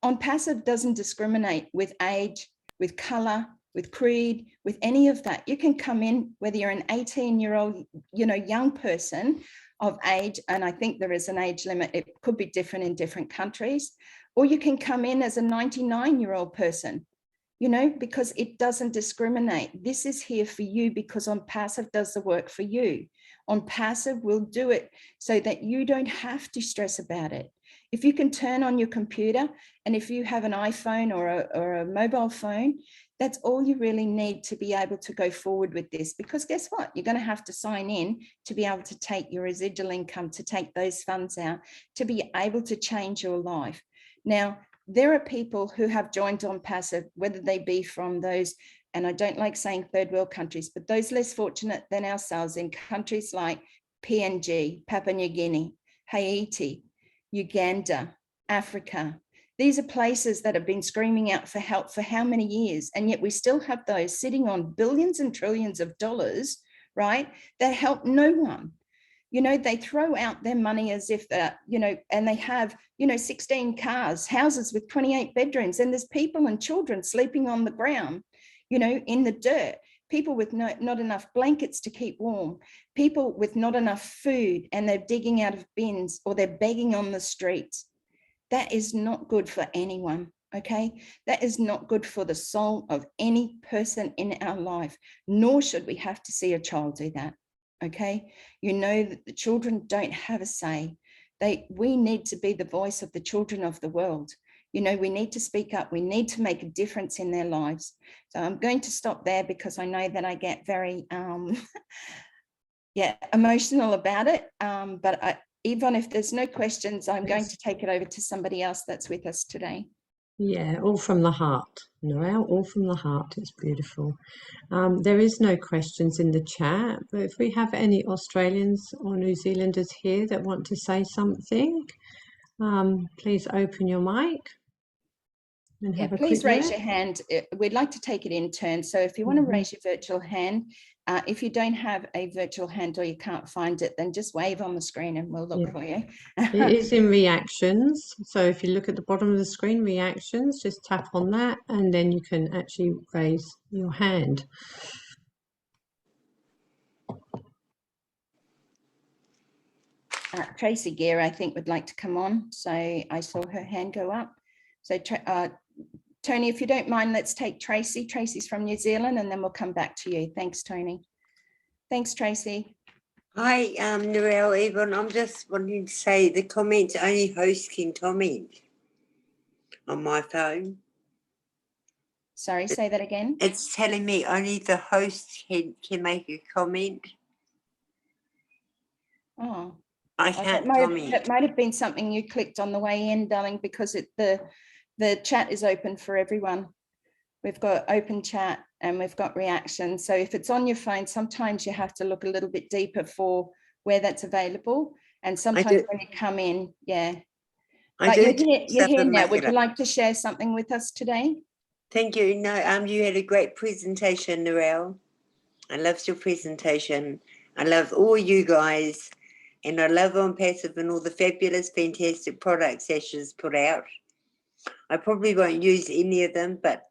Speaker 1: ONPASSIVE doesn't discriminate with age, with color, with creed, with any of that. You can come in whether you're an 18-year-old, you know, young person of age, and I think there is an age limit. It could be different in different countries, or you can come in as a 99-year-old person, you know, because it doesn't discriminate. This is here for you because ONPASSIVE does the work for you. ONPASSIVE will do it so that you don't have to stress about it. If you can turn on your computer, and if you have an iPhone or a mobile phone, that's all you really need to be able to go forward with this. Because guess what? You're going to have to sign in to be able to take your residual income, to take those funds out, to be able to change your life. Now, there are people who have joined ONPASSIVE, whether they be from those, and I don't like saying third world countries, but those less fortunate than ourselves in countries like PNG, Papua New Guinea, Haiti, Uganda, Africa. These are places that have been screaming out for help for how many years? And yet we still have those sitting on billions and trillions of dollars, right, that help no one. You know, they throw out their money as if, you know, and they have, you know, 16 cars, houses with 28 bedrooms, and there's people and children sleeping on the ground, you know, in the dirt, people with not enough blankets to keep warm, people with not enough food, and they're digging out of bins or they're begging on the streets. That is not good for anyone, okay? That is not good for the soul of any person in our life, nor should we have to see a child do that, okay? You know that the children don't have a say. We need to be the voice of the children of the world. You know, we need to speak up. We need to make a difference in their lives. So I'm going to stop there because I know that I get very, emotional about it. But Yvonne, if there's no questions, I'm going to take it over to somebody else that's with us today.
Speaker 2: Yeah, all from the heart, Narelle, all from the heart. It's beautiful. There is no questions in the chat, but if we have any Australians or New Zealanders here that want to say something, please open your mic. and
Speaker 1: Yeah,
Speaker 2: have a
Speaker 1: please
Speaker 2: quick
Speaker 1: raise
Speaker 2: look.
Speaker 1: your hand. We'd like to take it in turn. So if you want to raise your virtual hand, if you don't have a virtual hand or you can't find it, then just wave on the screen and we'll look for you.
Speaker 2: It is in reactions. So if you look at the bottom of the screen, reactions, just tap on that and then you can actually raise your hand.
Speaker 1: Tracy Gear, I think, would like to come on. So I saw her hand go up. So Tony, if you don't mind, let's take Tracy. Tracy's from New Zealand, and then we'll come back to you. Thanks, Tony. Thanks, Tracy.
Speaker 4: Hi, Narelle, Yvonne. I'm just wanting to say the comments only host can comment on my phone.
Speaker 1: Sorry, say that again.
Speaker 4: It's telling me only the host can make a comment.
Speaker 1: Oh,
Speaker 4: I can't comment.
Speaker 1: that might have been something you clicked on the way in, darling, because the chat is open for everyone. We've got open chat and we've got reactions. So if it's on your phone, sometimes you have to look a little bit deeper for where that's available. And sometimes when you come in, But you're here now. Would you like to share something with us today?
Speaker 4: Thank you. No, you had a great presentation, Narelle. I loved your presentation. I love all you guys. And I love ONPASSIVE and all the fabulous, fantastic products Asha's put out. I probably won't use any of them, but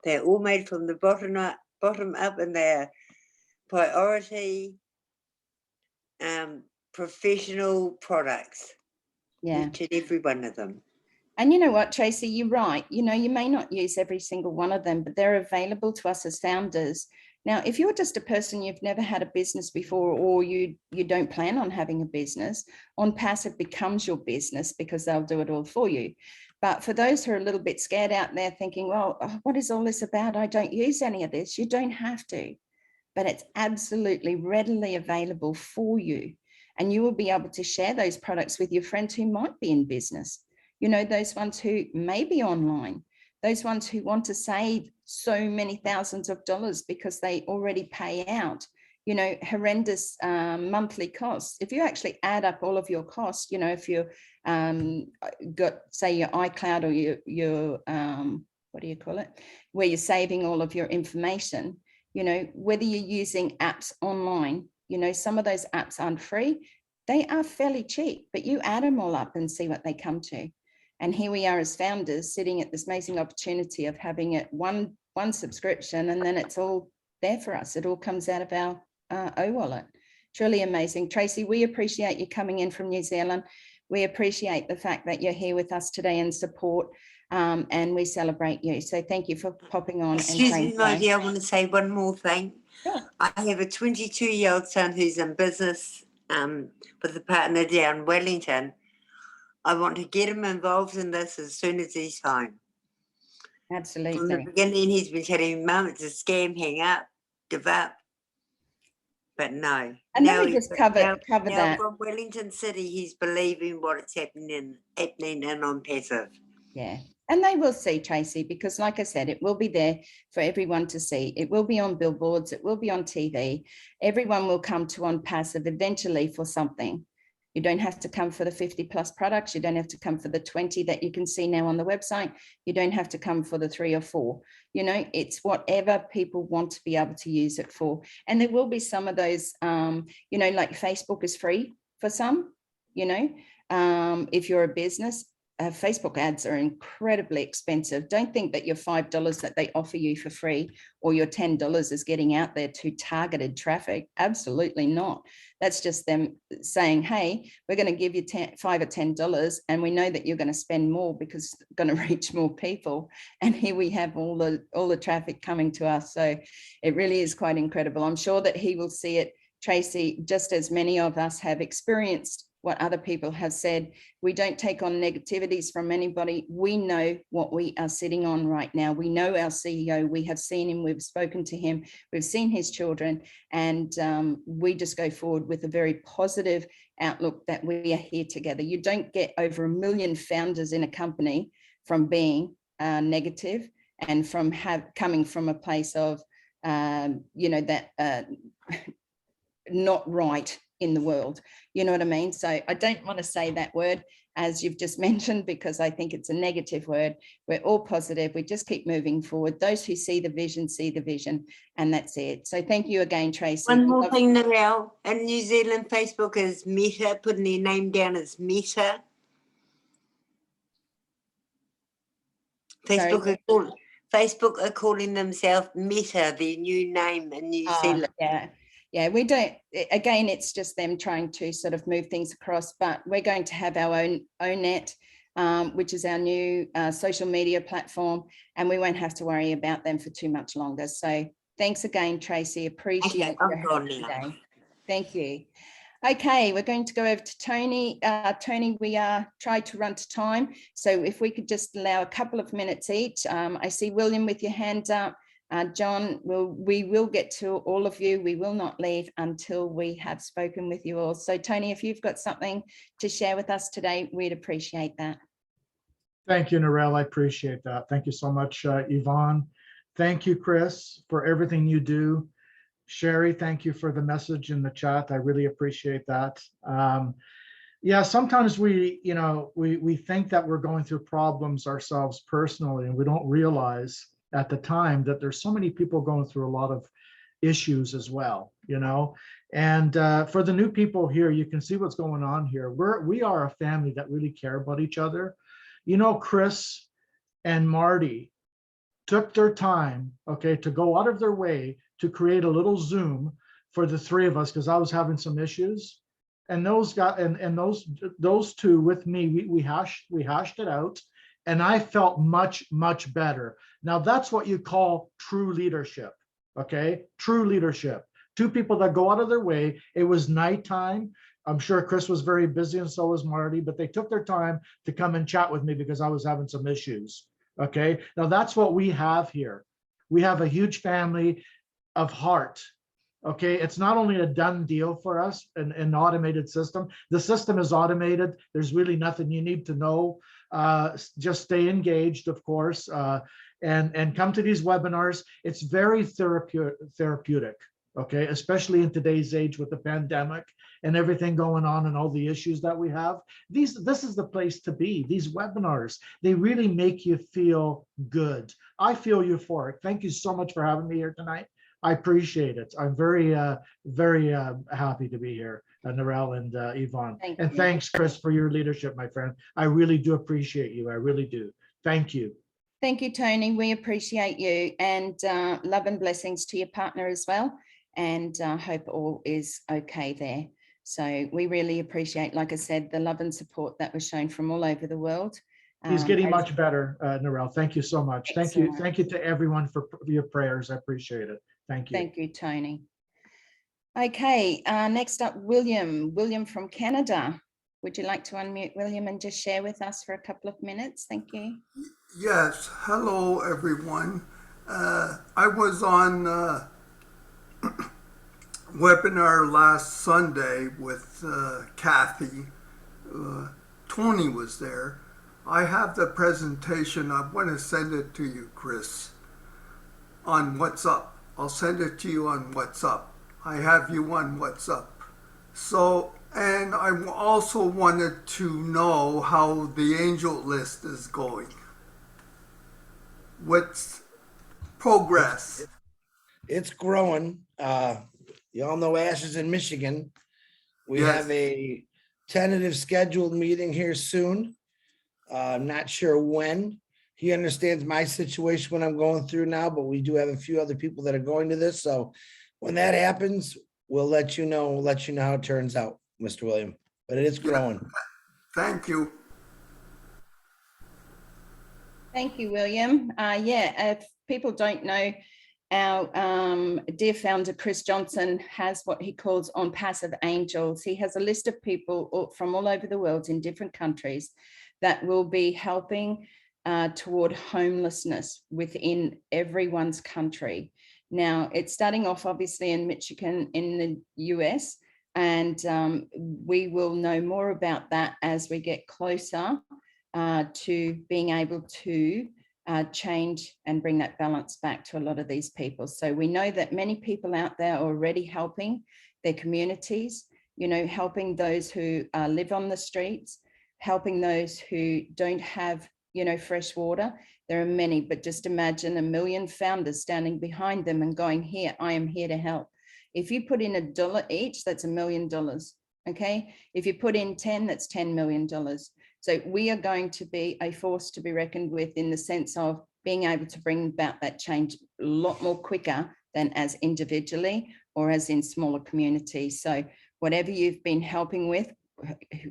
Speaker 4: they're all made from the bottom up and they're priority professional products.
Speaker 1: Yeah.
Speaker 4: Each and every one of them.
Speaker 1: And you know what, Tracy, you're right. You know, you may not use every single one of them, but they're available to us as founders. Now, if you're just a person, you've never had a business before, or you don't plan on having a business, ONPASSIVE becomes your business because they'll do it all for you. But for those who are a little bit scared out there thinking, well, what is all this about? I don't use any of this. You don't have to, but it's absolutely readily available for you. And you will be able to share those products with your friends who might be in business. You know, those ones who may be online, those ones who want to save so many thousands of dollars because they already pay out, you know, horrendous monthly costs. If you actually add up all of your costs, you know, if you got, say, your iCloud or your what do you call it, where you're saving all of your information, you know, whether you're using apps online, you know, some of those apps aren't free. They are fairly cheap, but you add them all up and see what they come to. And here we are as founders sitting at this amazing opportunity of having it one subscription, and then it's all there for us. It all comes out of our O-wallet. Truly amazing. Tracy, we appreciate you coming in from New Zealand. We appreciate the fact that you're here with us today in support, and we celebrate you. So thank you for popping on.
Speaker 4: Excuse me, my dear, I want to say one more thing.
Speaker 1: Sure.
Speaker 4: I have a 22-year-old son who's in business with a partner down Wellington. I want to get him involved in this as soon as he's home.
Speaker 1: Absolutely.
Speaker 4: From the beginning, he's been telling me, Mum, it's a scam, hang up, give up. But no.
Speaker 1: And now, let me just cover that.
Speaker 4: From Wellington City, he's believing what it's happening in ONPASSIVE.
Speaker 1: Yeah. And they will see, Tracy, because like I said, it will be there for everyone to see. It will be on billboards. It will be on TV. Everyone will come to ONPASSIVE eventually for something. You don't have to come for the 50+ products. You don't have to come for the 20 that you can see now on the website. You don't have to come for the 3 or 4. You know, it's whatever people want to be able to use it for. And there will be some of those, you know, like Facebook is free for some, you know, if you're a business. Facebook ads are incredibly expensive. Don't think that your $5 that they offer you for free or your $10 is getting out there to targeted traffic. Absolutely not. That's just them saying, hey, we're going to give you $5 or $10 and we know that you're going to spend more because it's going to reach more people. And here we have all the traffic coming to us. So it really is quite incredible. I'm sure that he will see it, Tracy, just as many of us have experienced what other people have said. We don't take on negativities from anybody. We know what we are sitting on right now. We know our CEO, we have seen him, we've spoken to him, we've seen his children, and we just go forward with a very positive outlook that we are here together. You don't get over 1 million founders in a company from being negative and from coming from a place of, you know, that not right in the world, you know what I mean? So I don't want to say that word, as you've just mentioned, because I think it's a negative word. We're all positive. We just keep moving forward. Those who see the vision, and that's it. So thank you again, Tracy.
Speaker 4: One more thing, Narelle. In New Zealand, Facebook is Meta, putting their name down as Meta. Facebook are calling themselves Meta, their new name in New Zealand.
Speaker 1: Yeah, we don't, again, it's just them trying to sort of move things across, but we're going to have our own ONET, which is our new social media platform, and we won't have to worry about them for too much longer. So thanks again, Tracy. Appreciate your help today. Thank you. Okay, we're going to go over to Tony. Tony, we tried to run to time, so if we could just allow a couple of minutes each. I see William with your hand up. John, we will get to all of you. We will not leave until we have spoken with you all. So Tony, if you've got something to share with us today, we'd appreciate that.
Speaker 5: Thank you, Narelle. I appreciate that. Thank you so much, Yvonne. Thank you, Chris, for everything you do. Sherry, thank you for the message in the chat. I really appreciate that. Yeah, sometimes we think that we're going through problems ourselves personally, and we don't realize at the time that there's so many people going through a lot of issues as well, and for the new people here, you can see what's going on here. We are a family that really care about each other. Chris and Marty took their time, to go out of their way to create a little Zoom for the three of us, because I was having some issues, and those two with me, we hashed it out, and I felt much better. Now that's what you call true leadership. True leadership. Two people that go out of their way. It was nighttime. I'm sure Chris was very busy, and so was Marty, but they took their time to come and chat with me because I was having some issues. Now that's what we have here. We have a huge family of heart. It's not only a done deal for us, an automated system. The system is automated. There's really nothing you need to know. Just stay engaged, of course, and come to these webinars. It's very therapeutic, especially in today's age with the pandemic and everything going on and all the issues that we have. This is the place to be. These webinars, they really make you feel good. I feel euphoric. Thank you so much for having me here tonight. I appreciate it. I'm very happy to be here, Narelle and Yvonne. Thanks, Chris, for your leadership, my friend. I really do appreciate you. I really do. Thank you.
Speaker 1: Thank you, Tony. We appreciate you, and love and blessings to your partner as well. And hope all is okay there. So we really appreciate, like I said, the love and support that was shown from all over the world.
Speaker 5: He's getting much better, Narelle. Thank you so much. Excellent. Thank you to everyone for your prayers. I appreciate it. Thank you.
Speaker 1: Thank you, Tony. Okay, next up, William from Canada. Would you like to unmute, William, and just share with us for a couple of minutes? Thank you.
Speaker 6: Yes. Hello, everyone. I was on webinar last Sunday with Kathy. Tony was there. I have the presentation. I want to send it to you, Chris, on WhatsApp. I'll send it to you on WhatsApp. I have you on WhatsApp. So, and I also wanted to know how the angel list is going. What's progress?
Speaker 3: It's growing. You all know Ash is in Michigan. We have a tentative scheduled meeting here soon. I'm not sure when. He understands my situation, what I'm going through now, but we do have a few other people that are going to this. So when that happens, we'll let you know. We'll let you know how it turns out, Mr. William. But it is growing.
Speaker 6: Thank you.
Speaker 1: Thank you, William. If people don't know, our dear founder, Chris Johnson, has what he calls ONPASSIVE angels. He has a list of people from all over the world in different countries that will be helping toward homelessness within everyone's country. Now, it's starting off obviously in Michigan in the US, and we will know more about that as we get closer to being able to change and bring that balance back to a lot of these people. So we know that many people out there are already helping their communities, helping those who live on the streets, helping those who don't have, fresh water. There are many, but just imagine 1 million founders standing behind them and going, here, I am here to help. If you put in $1 each, that's $1 million. Okay. If you put in 10, that's $10 million. So we are going to be a force to be reckoned with in the sense of being able to bring about that change a lot more quicker than as individually or as in smaller communities. So whatever you've been helping with,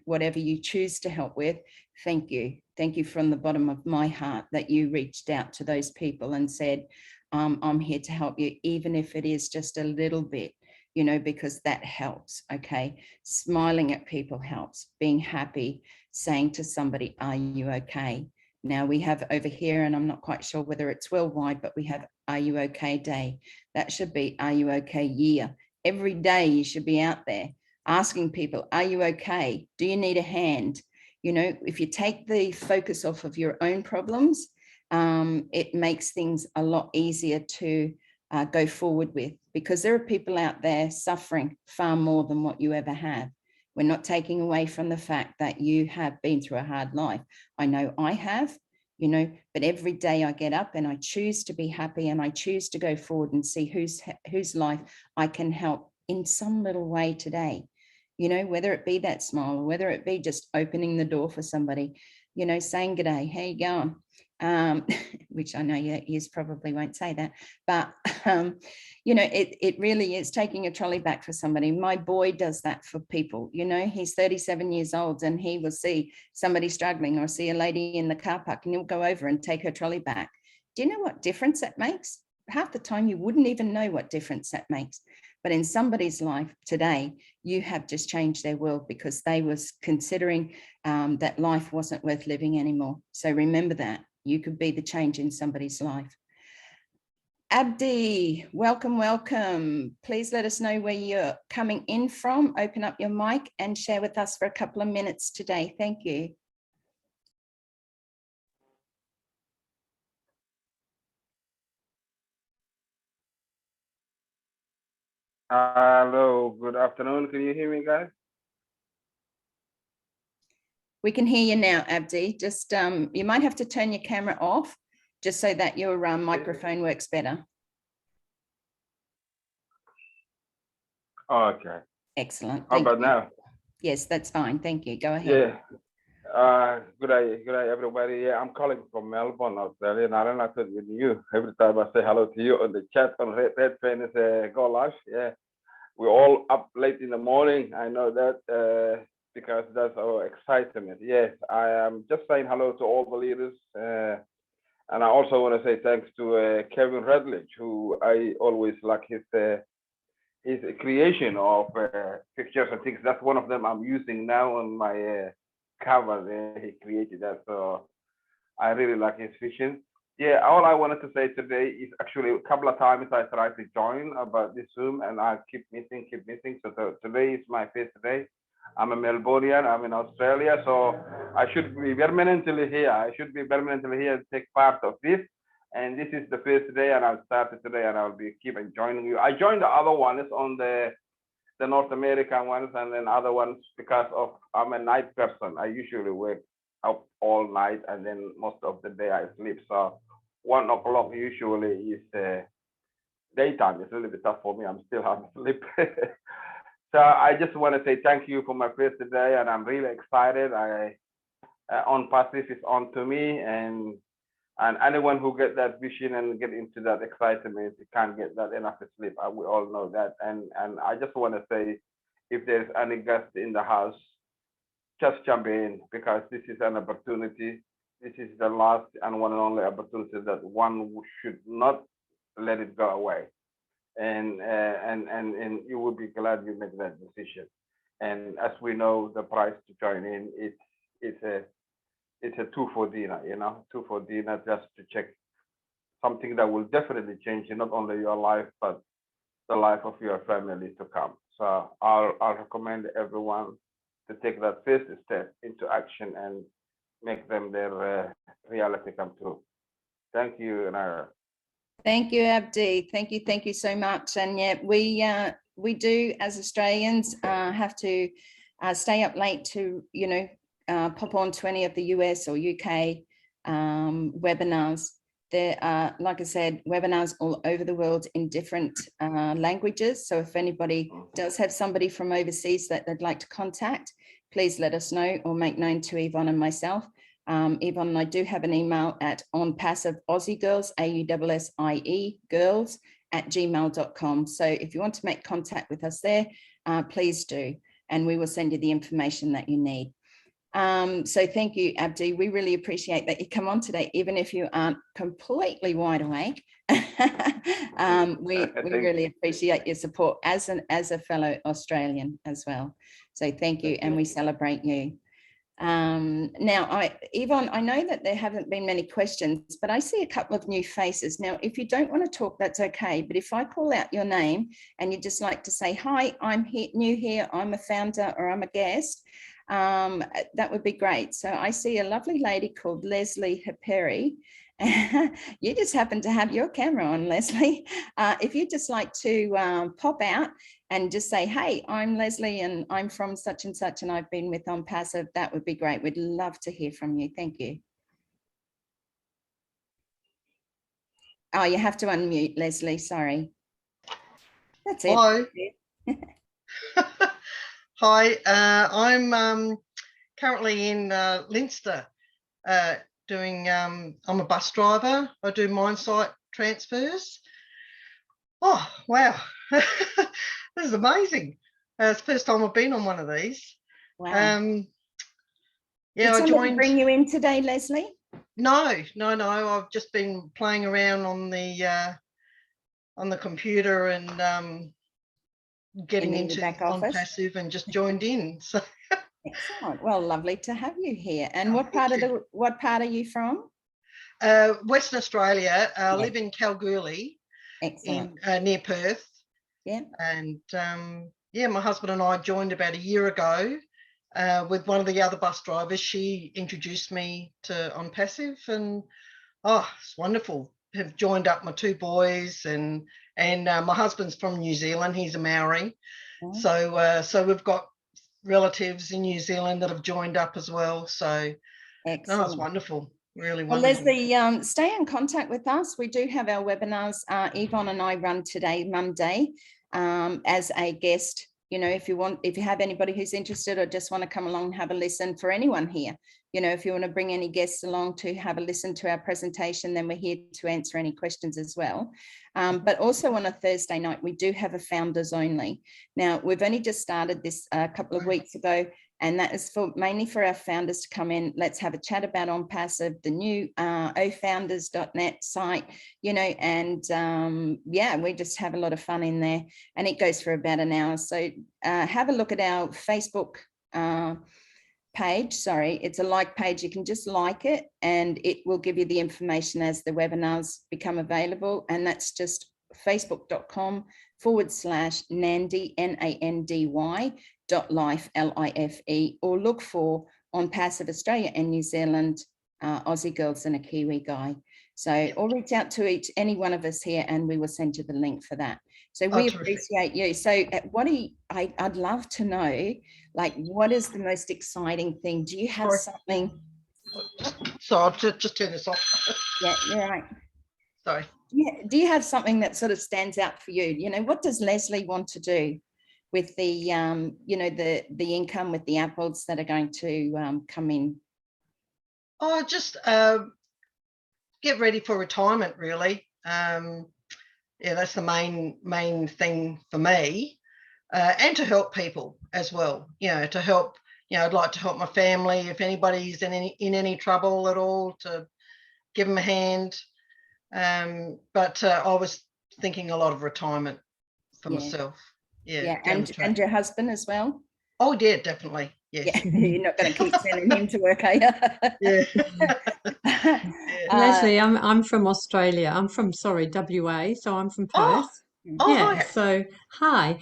Speaker 1: whatever you choose to help with, thank you. Thank you from the bottom of my heart that you reached out to those people and said, I'm here to help you, even if it is just a little bit, because that helps. Okay. Smiling at people helps. Being happy, saying to somebody, are you okay? Now we have over here, and I'm not quite sure whether it's worldwide, but we have Are You Okay Day. That should be Are You Okay Year. Every day you should be out there asking people, are you okay? Do you need a hand? If you take the focus off of your own problems, it makes things a lot easier to go forward with, because there are people out there suffering far more than what you ever have. We're not taking away from the fact that you have been through a hard life. I know I have, but every day I get up and I choose to be happy, and I choose to go forward and see whose life I can help in some little way today. Whether it be that smile, or whether it be just opening the door for somebody, saying good day, how you going? Which I know your ears probably won't say that, but it really is taking a trolley back for somebody. My boy does that for people. He's 37 years old, and he will see somebody struggling or see a lady in the car park, and he'll go over and take her trolley back. Do you know what difference that makes? Half the time you wouldn't even know what difference that makes. But in somebody's life today, you have just changed their world, because they was considering that life wasn't worth living anymore. So remember that. You could be the change in somebody's life. Abdi, welcome, welcome. Please let us know where you're coming in from. Open up your mic and share with us for a couple of minutes today. Thank you.
Speaker 7: Hello, good afternoon. Can you hear me, guys?
Speaker 1: We can hear you now, Abdi. Just you might have to turn your camera off just so that your microphone works better.
Speaker 7: Okay.
Speaker 1: Excellent.
Speaker 7: How
Speaker 1: Thank
Speaker 7: about
Speaker 1: you.
Speaker 7: now?
Speaker 1: Yes, that's fine. Thank you. Go ahead.
Speaker 7: Yeah. Good day, everybody. Yeah, I'm calling from Melbourne, Australia. And I don't know what with you. Every time I say hello to you on the chat on Red Pen is Go Live. Yeah, we're all up late in the morning. I know that because that's our excitement. Yes, I am just saying hello to all the leaders. And I also want to say thanks to Kevin Redledge, who I always like his creation of pictures and things. That's one of them I'm using now on my cover. He created that, so I really like his vision. Yeah, all I wanted to say today is actually a couple of times I tried to join about this Zoom, and I keep missing. So today is my first day. I'm a Melbourneian. I'm in Australia, so I should be permanently here. And take part of this. And this is the first day, and I'll start it today, and I'll be keep joining you. I joined the other ones on the North American ones, and then other ones because of I'm a night person. I usually wake up all night, and then most of the day I sleep. So 1 o'clock usually is daytime. It's a little bit tough for me. I'm still having sleep. So I just want to say thank you for my first day, and I'm really excited. ONPASSIVE is on to me, and anyone who get that vision and get into that excitement, you can't get that enough sleep. We all know that. And I just want to say, if there's any guest in the house, just jump in, because this is an opportunity. This is the last and one and only opportunity that one should not let it go away. And you will be glad you make that decision. And as we know, the price to join in, it's a 2 for dinner, 2 for dinner, just to check something that will definitely change not only your life, but the life of your family to come. So I'll recommend everyone to take that first step into action and make them their reality come true. Thank you, Narelle.
Speaker 1: Thank you, Abdi. Thank you so much. And yeah, we do as Australians have to stay up late to pop on to any of the US or UK webinars. There are, like I said, webinars all over the world in different languages. So if anybody does have somebody from overseas that they'd like to contact, please let us know or make known to Yvonne and myself. Yvonne and I do have an email at onpassiveaussiegirls, AUSSIE girls @gmail.com. So if you want to make contact with us there, please do, and we will send you the information that you need. So thank you, Abdi. We really appreciate that you come on today, even if you aren't completely wide awake. We really appreciate your support as a fellow Australian as well. So thank you, and we celebrate you. Now, Yvonne, I know that there haven't been many questions, but I see a couple of new faces. Now, if you don't want to talk, that's okay. But if I call out your name and you'd just like to say, hi, I'm new here, I'm a founder or I'm a guest, that would be great. So I see a lovely lady called Leslie Haperi. You just happen to have your camera on, Leslie. If you'd just like to pop out and just say, hey, I'm Leslie and I'm from such and such and I've been with ONPASSIVE, that would be great. We'd love to hear from you. Thank you. Oh, you have to unmute, Leslie, sorry. That's it.
Speaker 8: Hello. Hi, I'm currently in Leinster doing, I'm a bus driver. I do mine site transfers. Oh, wow. This is amazing. It's the first time I've been on one of these.
Speaker 1: Wow.
Speaker 8: Yeah,
Speaker 1: Did
Speaker 8: I
Speaker 1: somebody bring you in today, Leslie?
Speaker 8: No. I've just been playing around on the computer and getting into ONPASSIVE and just joined in. So
Speaker 1: excellent. Well, lovely to have you here. And what part are you from?
Speaker 8: Western Australia. I live in Kalgoorlie.
Speaker 1: Excellent.
Speaker 8: Near Perth.
Speaker 1: Yeah.
Speaker 8: And yeah, my husband and I joined about a year ago with one of the other bus drivers. She introduced me to ONPASSIVE, and oh, it's wonderful. Have joined up my two boys, and my husband's from New Zealand. He's a Maori. Oh. So we've got relatives in New Zealand that have joined up as well. So
Speaker 1: excellent.
Speaker 8: No, it's wonderful. Really
Speaker 1: well,
Speaker 8: wonderful.
Speaker 1: Leslie, stay in contact with us. We do have our webinars. Yvonne and I run today, Monday, as a guest. You know, if you have anybody who's interested or just want to come along and have a listen, for anyone here, you know, if you want to bring any guests along to have a listen to our presentation, then we're here to answer any questions as well. But also on a Thursday night, we do have a founders only. Now, we've only just started this a couple of weeks ago, and that is mainly for our founders to come in. Let's have a chat about ONPASSIVE, the new ofounders.net site, you know, and yeah, we just have a lot of fun in there, and it goes for about an hour. So have a look at our Facebook page. Sorry, it's a like page. You can just like it and it will give you the information as the webinars become available. And that's just facebook.com/Nandy, NANDY .life, LIFE, or look for ONPASSIVE Australia and New Zealand, Aussie girls and a Kiwi guy. So, or reach out to any one of us here and we will send you the link for that. So we appreciate you. So I'd love to know, like, what is the most exciting thing? Do you have something?
Speaker 8: So I'll just turn this off.
Speaker 1: Yeah, you're right.
Speaker 8: Sorry.
Speaker 1: Yeah. Do you have something that sort of stands out for you? You know, what does Leslie want to do with the, you know, the income with the apples that are going to come in?
Speaker 8: Oh, just get ready for retirement, really. Yeah, that's the main thing for me, and to help people as well. You know, to help. You know, I'd like to help my family. If anybody's in any trouble at all, to give them a hand. But I was thinking a lot of retirement for myself. Yeah,
Speaker 1: and your husband as well?
Speaker 8: Oh, yeah, definitely. Yes.
Speaker 1: Yeah, you're not going to keep sending him to work, are you?
Speaker 8: Yeah.
Speaker 2: Leslie, I'm from Australia. I'm from, WA, so I'm from Perth.
Speaker 8: Hi.
Speaker 2: So hi.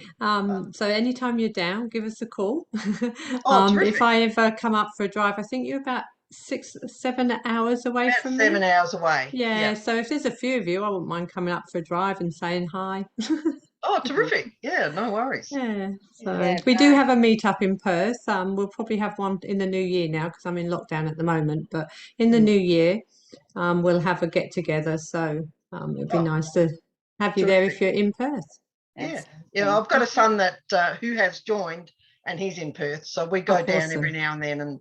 Speaker 2: So anytime you're down, give us a call.
Speaker 8: Terrific.
Speaker 2: If I ever come up for a drive, I think you're about 6-7 hours away from me.
Speaker 8: 7 hours away.
Speaker 2: Yeah, so if there's a few of you, I wouldn't mind coming up for a drive and saying hi.
Speaker 8: Oh, terrific. Yeah, no worries.
Speaker 2: Yeah, so
Speaker 1: Yeah,
Speaker 2: we do have a meetup in Perth. We'll probably have one in the new year now because I'm in lockdown at the moment. But in the new year, we'll have a get together. So it'd be nice to have you there if you're in Perth.
Speaker 8: Yeah,
Speaker 1: absolutely.
Speaker 8: I've got a son that who has joined, and he's in Perth, so we go down
Speaker 2: awesome.
Speaker 8: every now and then, and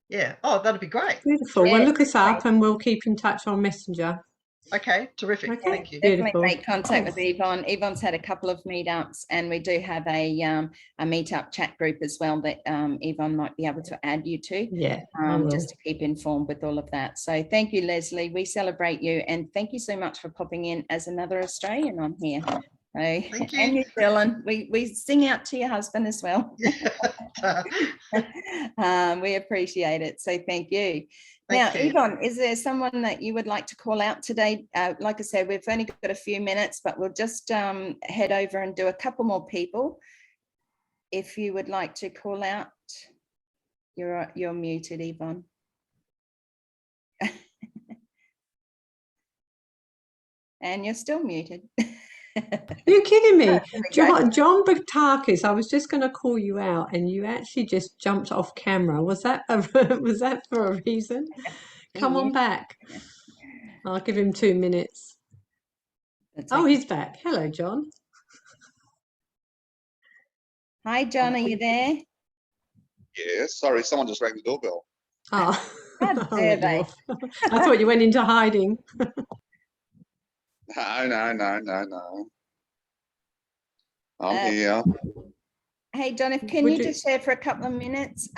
Speaker 8: yeah, oh, that'd be great.
Speaker 2: Beautiful. Well,
Speaker 1: Yeah,
Speaker 2: look us up and we'll keep in touch on Messenger.
Speaker 8: Okay, terrific.
Speaker 2: Okay.
Speaker 8: Thank you.
Speaker 1: Definitely
Speaker 2: Beautiful.
Speaker 1: make contact with
Speaker 2: Cool.
Speaker 1: Yvonne. Yvonne's had a couple of meetups, and we do have a meetup chat group as well that Yvonne might be able to add you to,
Speaker 2: Yeah, I will.
Speaker 1: just to keep informed with all of that. So thank you, Leslie. We celebrate you, and thank you so much for popping in as another Australian on here. So,
Speaker 8: Thank you.
Speaker 1: and New Zealand, we sing out to your husband as well. We appreciate it. So thank you. Now,
Speaker 8: Thank you.
Speaker 1: Yvonne, is there someone that you would like to call out today? Like I said, we've only got a few minutes, but we'll just head over and do a couple more people. If you would like to call out, you're muted, Yvonne. And you're still muted.
Speaker 2: You're kidding me.
Speaker 1: There we go.
Speaker 2: John Batakis, I was just going to call you out and you actually just jumped off camera. Was that for a reason? Come on back. I'll give him 2 minutes.
Speaker 1: That's
Speaker 2: Oh,
Speaker 1: okay.
Speaker 2: he's back. Hello, John.
Speaker 1: Hi, John, are you there?
Speaker 9: Yeah, sorry, someone just rang the doorbell.
Speaker 2: Oh,
Speaker 1: How
Speaker 2: I'll
Speaker 1: dare
Speaker 2: let you
Speaker 1: they?
Speaker 2: off. I thought you went into hiding.
Speaker 9: No. I'm here.
Speaker 1: Hey, John, can
Speaker 2: Would
Speaker 1: you
Speaker 2: you-
Speaker 1: just share for a couple of minutes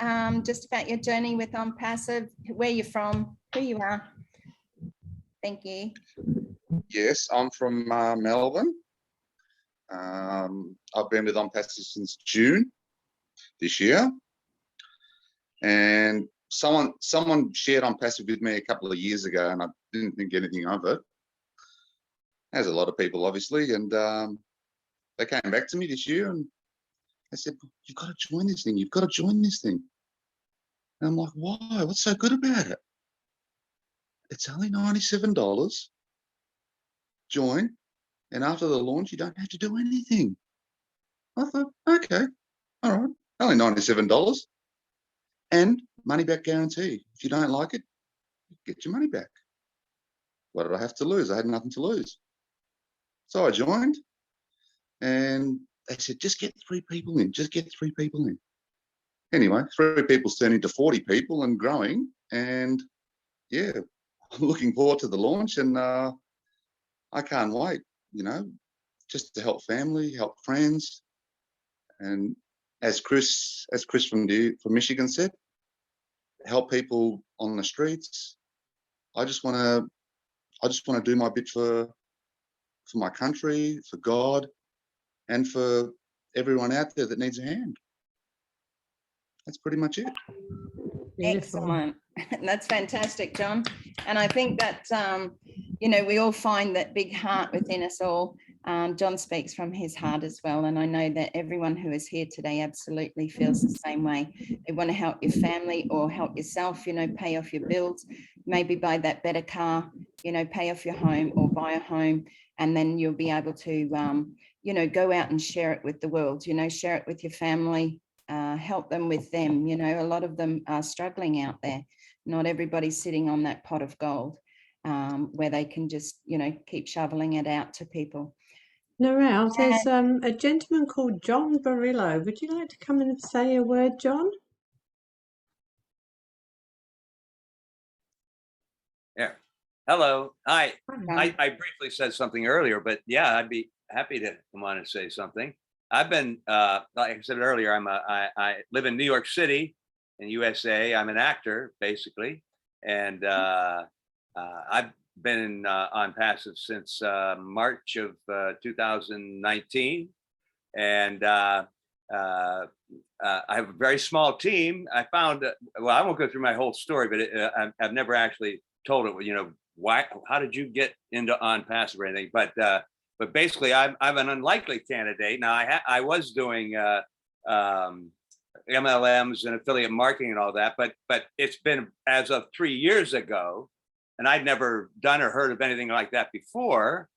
Speaker 1: just about your journey with ONPASSIVE, where you're from, who you are? Thank you.
Speaker 9: Yes, I'm from Melbourne. I've been with ONPASSIVE since June this year. And someone shared ONPASSIVE with me a couple of years ago and I didn't think anything of it. As a lot of people, obviously. And they came back to me this year and they said, you've got to join this thing. You've got to join this thing. And I'm like, why? What's so good about it? It's only $97. Join. And after the launch, you don't have to do anything. I thought, okay, all right, only $97. And money back guarantee. If you don't like it, get your money back. What did I have to lose? I had nothing to lose. So I joined and they said, just get 3 people in, just get 3 people in. Anyway, 3 people's turned into 40 people and growing. And yeah, I'm looking forward to the launch and I can't wait, just to help family, help friends. And as Chris from Michigan said, help people on the streets. I just want to do my bit for my country, for God, and for everyone out there that needs a hand. That's pretty much it.
Speaker 2: Beautiful.
Speaker 1: Excellent. That's fantastic, John. And I think that, we all find that big heart within us all. John speaks from his heart as well. And I know that everyone who is here today absolutely feels the same way. They want to help your family or help yourself, pay off your bills, maybe buy that better car, pay off your home or buy a home. And then you'll be able to, go out and share it with the world, share it with your family, help them with them. A lot of them are struggling out there. Not everybody's sitting on that pot of gold where they can just, keep shoveling it out to people.
Speaker 2: Narelle, there's a gentleman called John Barillo. Would you like to come and say a word, John?
Speaker 10: Yeah. Hello. Hi. I briefly said something earlier, but yeah, I'd be happy to come on and say something. I've been, like I said earlier, I live in New York City in USA. I'm an actor, basically. And I've been on Passive since March of 2019. And I have a very small team. I found, well, I won't go through my whole story, but I've never actually told it, why, how did you get into ONPASSIVE or anything? But basically, I'm an unlikely candidate. Now, I was doing MLMs and affiliate marketing and all that, but it's been as of 3 years ago, and I'd never done or heard of anything like that before.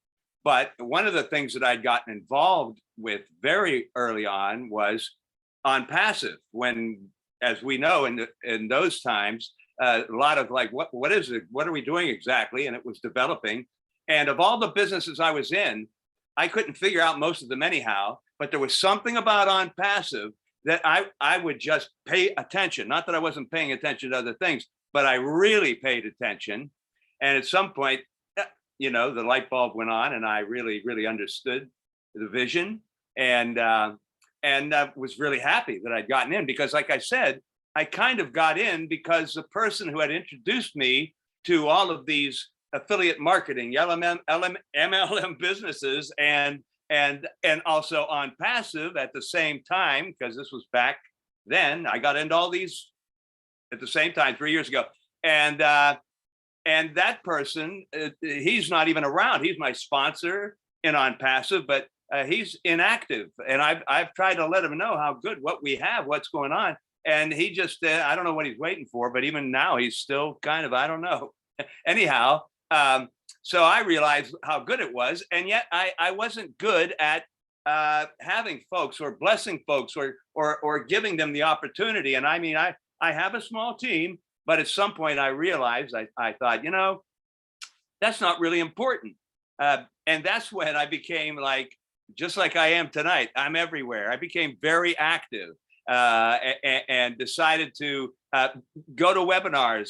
Speaker 10: But one of the things that I'd gotten involved with very early on was ONPASSIVE, when, as we know, in those times, a lot of like, what is it? What are we doing exactly? And it was developing. And of all the businesses I was in, I couldn't figure out most of them anyhow, but there was something about ONPASSIVE that I would just pay attention. Not that I wasn't paying attention to other things, but I really paid attention. And at some point, you know, the light bulb went on, and I really, really understood the vision, and was really happy that I'd gotten in, because, like I said, I kind of got in because the person who had introduced me to all of these affiliate marketing, MLM businesses, and also ONPASSIVE at the same time, because this was back then. I got into all these at the same time 3 years ago, and that person, he's not even around. He's my sponsor in ONPASSIVE, but he's inactive, and I've tried to let him know how good what we have, what's going on, and he just I don't know what he's waiting for. But even now, he's still kind of, I don't know. Anyhow, so I realized how good it was, and yet I wasn't good at having folks or blessing folks or giving them the opportunity. And I mean, I have a small team, but at some point I realized, I thought, you know, that's not really important. And that's when I became like, just like I am tonight, I'm everywhere. I became very active and decided to go to webinars,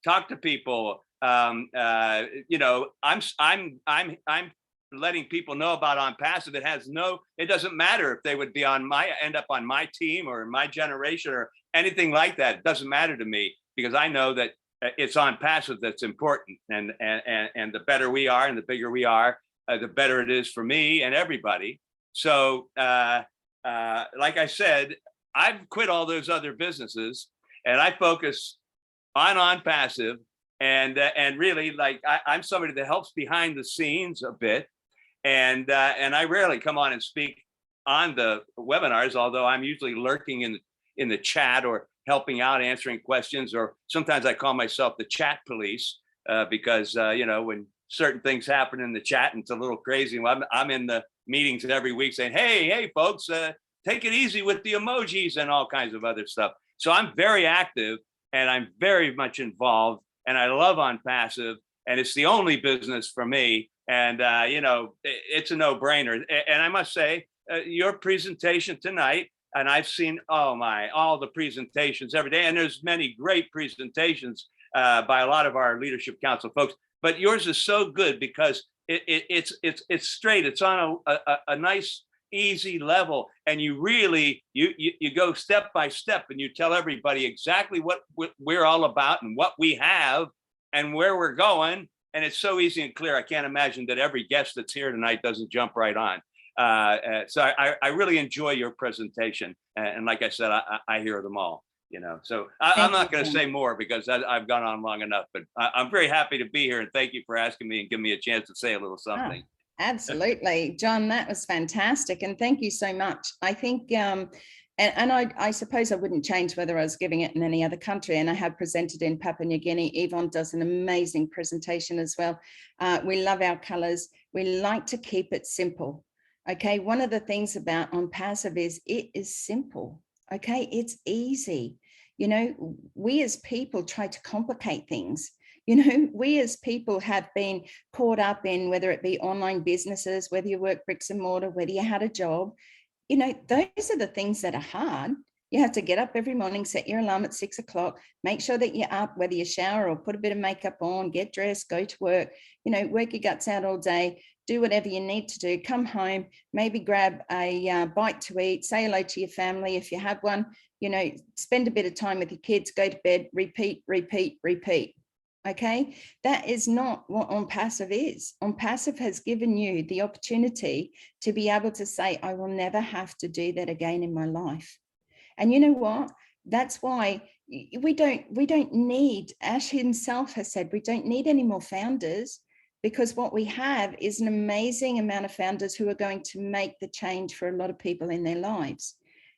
Speaker 10: talk to people. You know, I'm letting people know about ONPASSIVE. It doesn't matter if they would be end up on my team or my generation or anything like that. It doesn't matter to me, because I know that it's ONPASSIVE that's important, and the better we are and the bigger we are, the better it is for me and everybody. So like I said, I've quit all those other businesses, and I focus on ONPASSIVE. And really, like, I'm somebody that helps behind the scenes a bit, and I rarely come on and speak on the webinars, although I'm usually lurking in the chat or helping out, answering questions, or sometimes I call myself the chat police, because you know, when certain things happen in the chat and it's a little crazy, I'm in the meetings every week saying, hey folks, take it easy with the emojis and all kinds of other stuff. So I'm very active, and I'm very much involved. And I love ONPASSIVE, and it's the only business for me. And, you know, it's a no-brainer. And I must say, your presentation tonight, and I've seen, all the presentations every day. And there's many great presentations by a lot of our Leadership Council folks. But yours is so good because it's straight. It's on a nice, easy level, and you really you go step by step, and you tell everybody exactly what we're all about and what we have and where we're going, and it's so easy and clear. I can't imagine that every guest that's here tonight doesn't jump right on. So I really enjoy your presentation, and like I said, I hear them all, you know. So I'm not going to say more because I've gone on long enough, but I'm very happy to be here, and thank you for asking me and giving me a chance to say a little something.
Speaker 1: Absolutely, John, that was fantastic. And thank you so much. I think, and I suppose I wouldn't change whether I was giving it in any other country. And I have presented in Papua New Guinea. Yvonne does an amazing presentation as well. We love our colors. We like to keep it simple. Okay, one of the things about ONPASSIVE is it is simple. Okay, it's easy. You know, we as people try to complicate things. You know, we as people have been caught up in, whether it be online businesses, whether you work bricks and mortar, whether you had a job, you know, those are the things that are hard. You have to get up every morning, set your alarm at 6 o'clock, make sure that you're up, whether you shower or put a bit of makeup on, get dressed, go to work, you know, work your guts out all day, do whatever you need to do, come home, maybe grab a bite to eat, say hello to your family if you have one, you know, spend a bit of time with your kids, go to bed, repeat, repeat, repeat. Okay, that is not what ONPASSIVE is. ONPASSIVE has given you the opportunity to be able to say, I will never have to do that again in my life. And you know what? That's why we don't need, Ash himself has said, we don't need any more founders, because what we have is an amazing amount of founders who are going to make the change for a lot of people in their lives.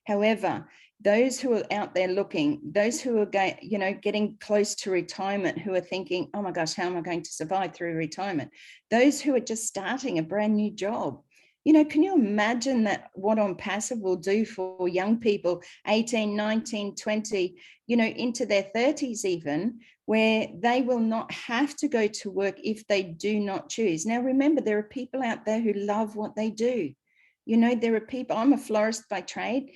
Speaker 1: However, those who are out there looking, those who are getting close to retirement, who are thinking, oh my gosh, how am I going to survive through retirement? Those who are just starting a brand new job, can you imagine that what ONPASSIVE will do for young people, 18, 19, 20, into their 30s even, where they will not have to go to work if they do not choose. Now, remember, there are people out there who love what they do. There are people, I'm a florist by trade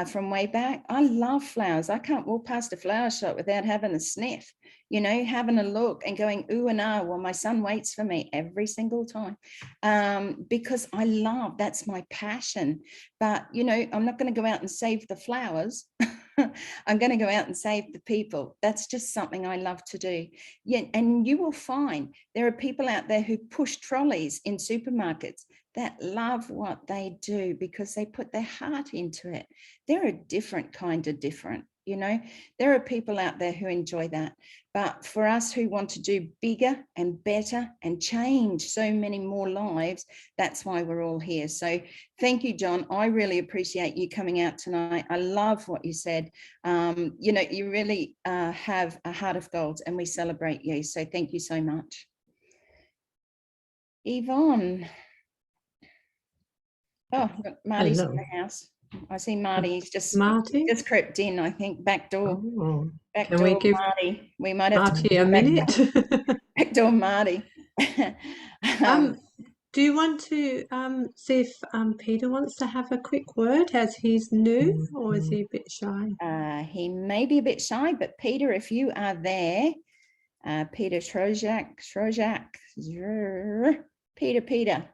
Speaker 1: from way back. I love flowers. I can't walk past a flower shop without having a sniff, having a look and going, ooh and ah, well, my son waits for me every single time because I love, that's my passion. But, I'm not going to go out and save the flowers. I'm going to go out and save the people. That's just something I love to do. Yeah, and you will find there are people out there who push trolleys in supermarkets that love what they do because they put their heart into it. They're a different kind of different. There are people out there who enjoy that. But for us who want to do bigger and better and change so many more lives, that's why we're all here. So thank you, John. I really appreciate you coming out tonight. I love what you said. You really have a heart of gold and we celebrate you. So thank you so much. Yvonne. Oh, Marty's in the house. I see Marty's just crept in, I think, back door.
Speaker 2: Oh,
Speaker 1: Back
Speaker 2: can
Speaker 1: door,
Speaker 2: we give
Speaker 1: Marty. We might have
Speaker 2: Marty
Speaker 1: to
Speaker 2: a minute?
Speaker 1: back door, Marty.
Speaker 2: Do you want to see if Peter wants to have a quick word as he's new, or is he a bit shy?
Speaker 1: He may be a bit shy, but Peter, if you are there, Peter Trojak, Peter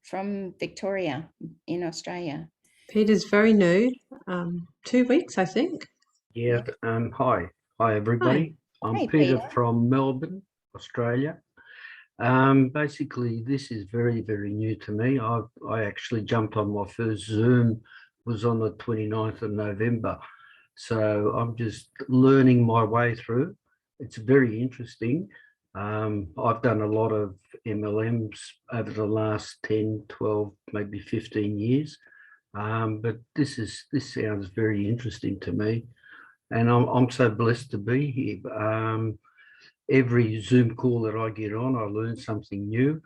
Speaker 1: from Victoria in Australia.
Speaker 2: Peter's very new, 2 weeks, I think.
Speaker 11: Yeah, hi everybody.
Speaker 2: Hi.
Speaker 11: I'm
Speaker 1: Hey,
Speaker 11: Peter
Speaker 1: Peter.
Speaker 11: from Melbourne, Australia. Basically, this is very, very new to me. I actually jumped on my first Zoom, was on the 29th of November. So I'm just learning my way through. It's very interesting. I've done a lot of MLMs over the last 10, 12, maybe 15 years. But this sounds very interesting to me. And I'm so blessed to be here. Every Zoom call that I get on, I learn something new.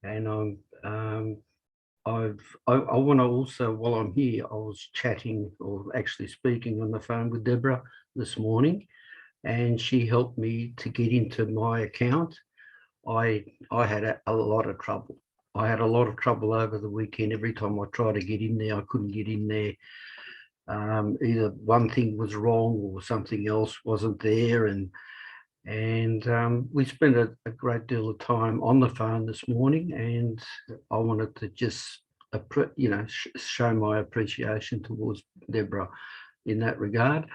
Speaker 11: And I want to also, while I'm here, I was chatting or actually speaking on the phone with Deborah this morning, and she helped me to get into my account. I had a lot of trouble. I had a lot of trouble over the weekend. Every time I tried to get in there, I couldn't get in there. Either one thing was wrong or something else wasn't there. And we spent a great deal of time on the phone this morning, and I wanted to just, show my appreciation towards Deborah in that regard.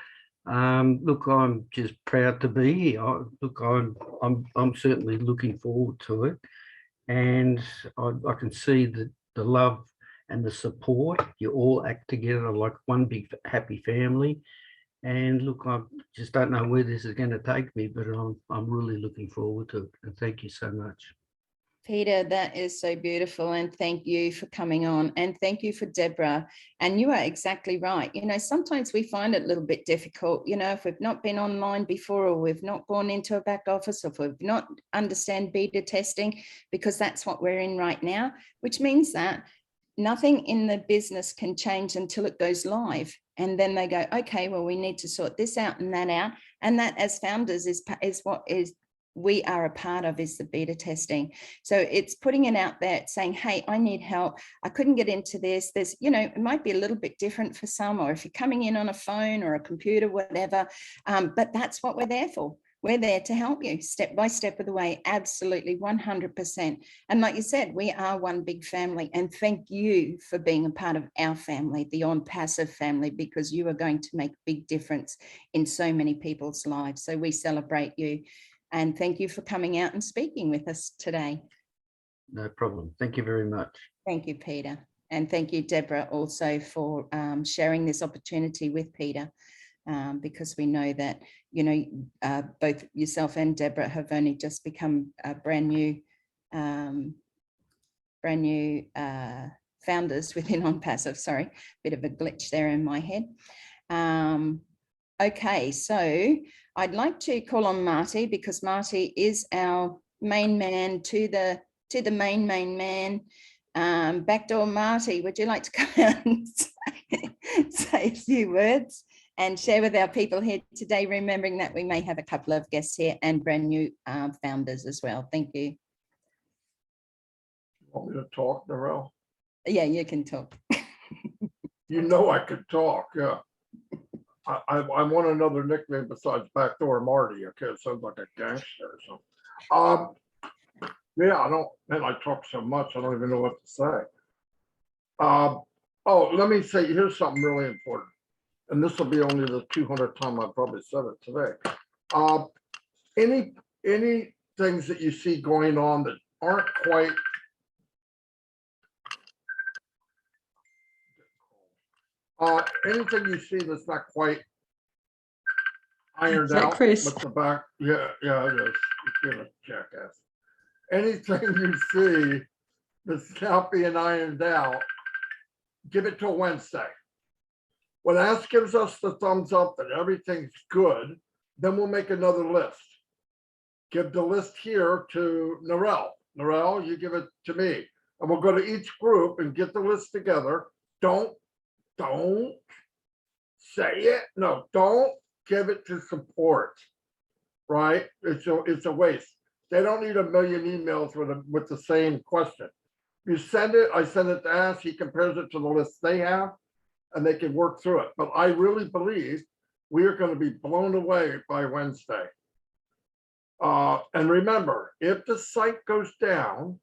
Speaker 11: Look, I'm just proud to be here. I'm certainly looking forward to it, and I can see the love and the support. You all act together like one big happy family. And look, I just don't know where this is going to take me, but I'm really looking forward to it. And thank you so much.
Speaker 1: Peter, that is so beautiful. And thank you for coming on. And thank you for Deborah. And you are exactly right. Sometimes we find it a little bit difficult, if we've not been online before, or we've not gone into a back office, or if we've not understand beta testing, because that's what we're in right now, which means that nothing in the business can change until it goes live. And then they go, okay, well, we need to sort this out and that out. And that, as founders, is what we are a part of, is the beta testing. So it's putting it out there saying, hey, I need help. I couldn't get into this. There's, it might be a little bit different for some, or if you're coming in on a phone or a computer, whatever, but that's what we're there for. We're there to help you step by step of the way. Absolutely, 100%. And like you said, we are one big family. And thank you for being a part of our family, the ONPASSIVE family, because you are going to make a big difference in so many people's lives. So we celebrate you. And thank you for coming out and speaking with us today.
Speaker 11: No problem. Thank you very much.
Speaker 1: Thank you, Peter. And thank you, Deborah, also for sharing this opportunity with Peter. Because we know that, both yourself and Deborah have only just become brand new founders within ONPASSIVE. Sorry, bit of a glitch there in my head. Okay, so I'd like to call on Marty, because Marty is our main man to the main man. Backdoor Marty, would you like to come out and say a few words and share with our people here today, remembering that we may have a couple of guests here and brand new founders as well. Thank you.
Speaker 12: Want me to talk, Narelle?
Speaker 1: Yeah, you can talk.
Speaker 12: You know I could talk, yeah. I want another nickname besides Backdoor Marty. Okay, it sounds like a gangster or something. Yeah, I talk so much, I don't even know what to say. Oh, let me say, here's something really important. And this will be only the 200th time I've probably said it today. Any things that you see going on that aren't quite anything you see that's not quite ironed out
Speaker 2: Chris?
Speaker 12: with the back. Yeah, it is. You're a jackass. Anything you see that's not being ironed out, give it till Wednesday. When Ask gives us the thumbs up that everything's good, then we'll make another list. Give the list here to Narelle. Narelle, you give it to me. And we'll go to each group and get the list together. Don't say it. No, don't give it to support, right? It's a waste. They don't need a million emails with the same question. You send it, I send it to Ask, he compares it to the list they have, and they can work through it. But I really believe we are going to be blown away by Wednesday. And remember, if the site goes down,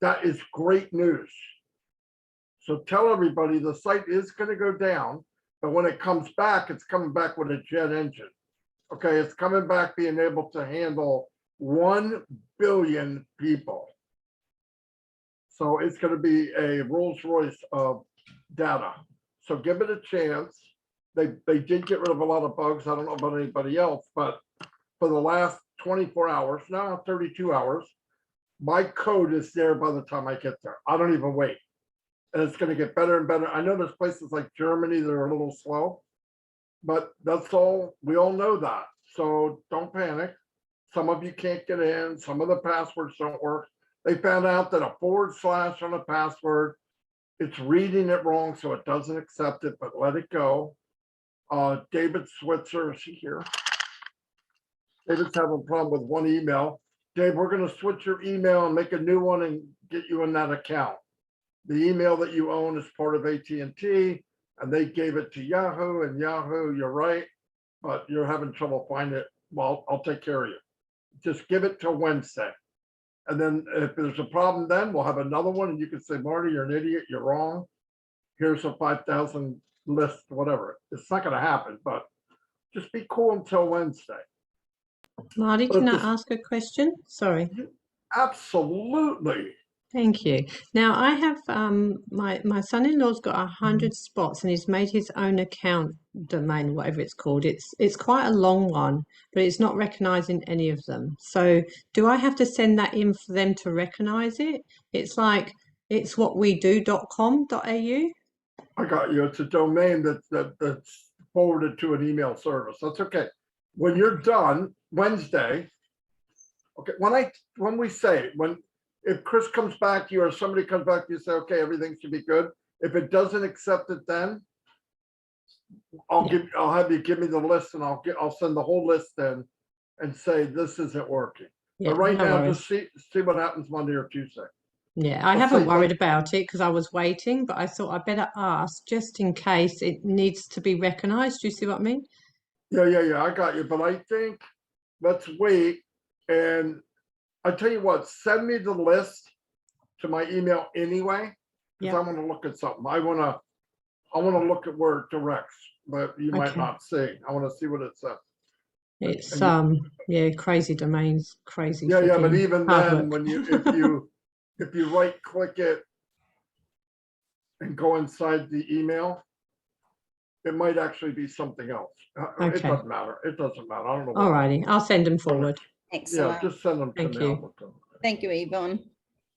Speaker 12: that is great news. So tell everybody the site is going to go down, but when it comes back, it's coming back with a jet engine. Okay, it's coming back being able to handle 1 billion people. So it's going to be a Rolls Royce of data. So give it a chance. They did get rid of a lot of bugs. I don't know about anybody else, but for the last 24 hours, now 32 hours, my code is there by the time I get there. I don't even wait. And it's going to get better and better. I know there's places like Germany that are a little slow, but that's all, we all know that. So don't panic. Some of you can't get in. Some of the passwords don't work. They found out that a / on a password, it's reading it wrong, so it doesn't accept it, but let it go. David Switzer, is he here? David's having a problem with one email. Dave, we're going to switch your email and make a new one and get you in that account. The email that you own is part of AT&T, and they gave it to Yahoo, and Yahoo, you're right, but you're having trouble finding it. Well, I'll take care of you. Just give it till Wednesday. And then if there's a problem, then we'll have another one, and you can say, Marty, you're an idiot, you're wrong. Here's a 5,000 list, whatever. It's not going to happen, but just be cool until Wednesday.
Speaker 2: Marty, can I ask a question? Sorry.
Speaker 12: Absolutely.
Speaker 2: Thank you. Now I have my son-in-law's got 100 spots, and he's made his own account domain, whatever it's called. It's quite a long one, but it's not recognizing any of them. So do I have to send that in for them to recognize it? It's like it's whatwedo.com.au.
Speaker 12: I got you. It's a domain that's forwarded to an email service. That's okay. When you're done Wednesday, okay. If Chris comes back to you or somebody comes back to you, say, okay, everything should be good. If it doesn't accept it, then I'll have you give me the list, and I'll send the whole list in and say this isn't working.
Speaker 2: Yeah,
Speaker 12: but right
Speaker 2: no
Speaker 12: now,
Speaker 2: worries.
Speaker 12: just see what happens Monday or Tuesday.
Speaker 2: Yeah, I haven't worried about it because I was waiting, but I thought I better ask just in case it needs to be recognized. Do you see what I mean?
Speaker 12: Yeah, I got you. But I think let's wait. And I tell you what, send me the list to my email anyway, because I want to look at something. I want to look at where it directs, but you might not see. I want to see what it says.
Speaker 2: It's crazy domains, crazy.
Speaker 12: Yeah, but even then, when if you right click it and go inside the email, it might actually be something else. It doesn't matter. It doesn't matter. I don't know.
Speaker 2: All righty, I'll send them forward.
Speaker 1: Excellent.
Speaker 12: Yeah, just send them to me.
Speaker 2: Thank you.
Speaker 1: Thank you, Yvonne.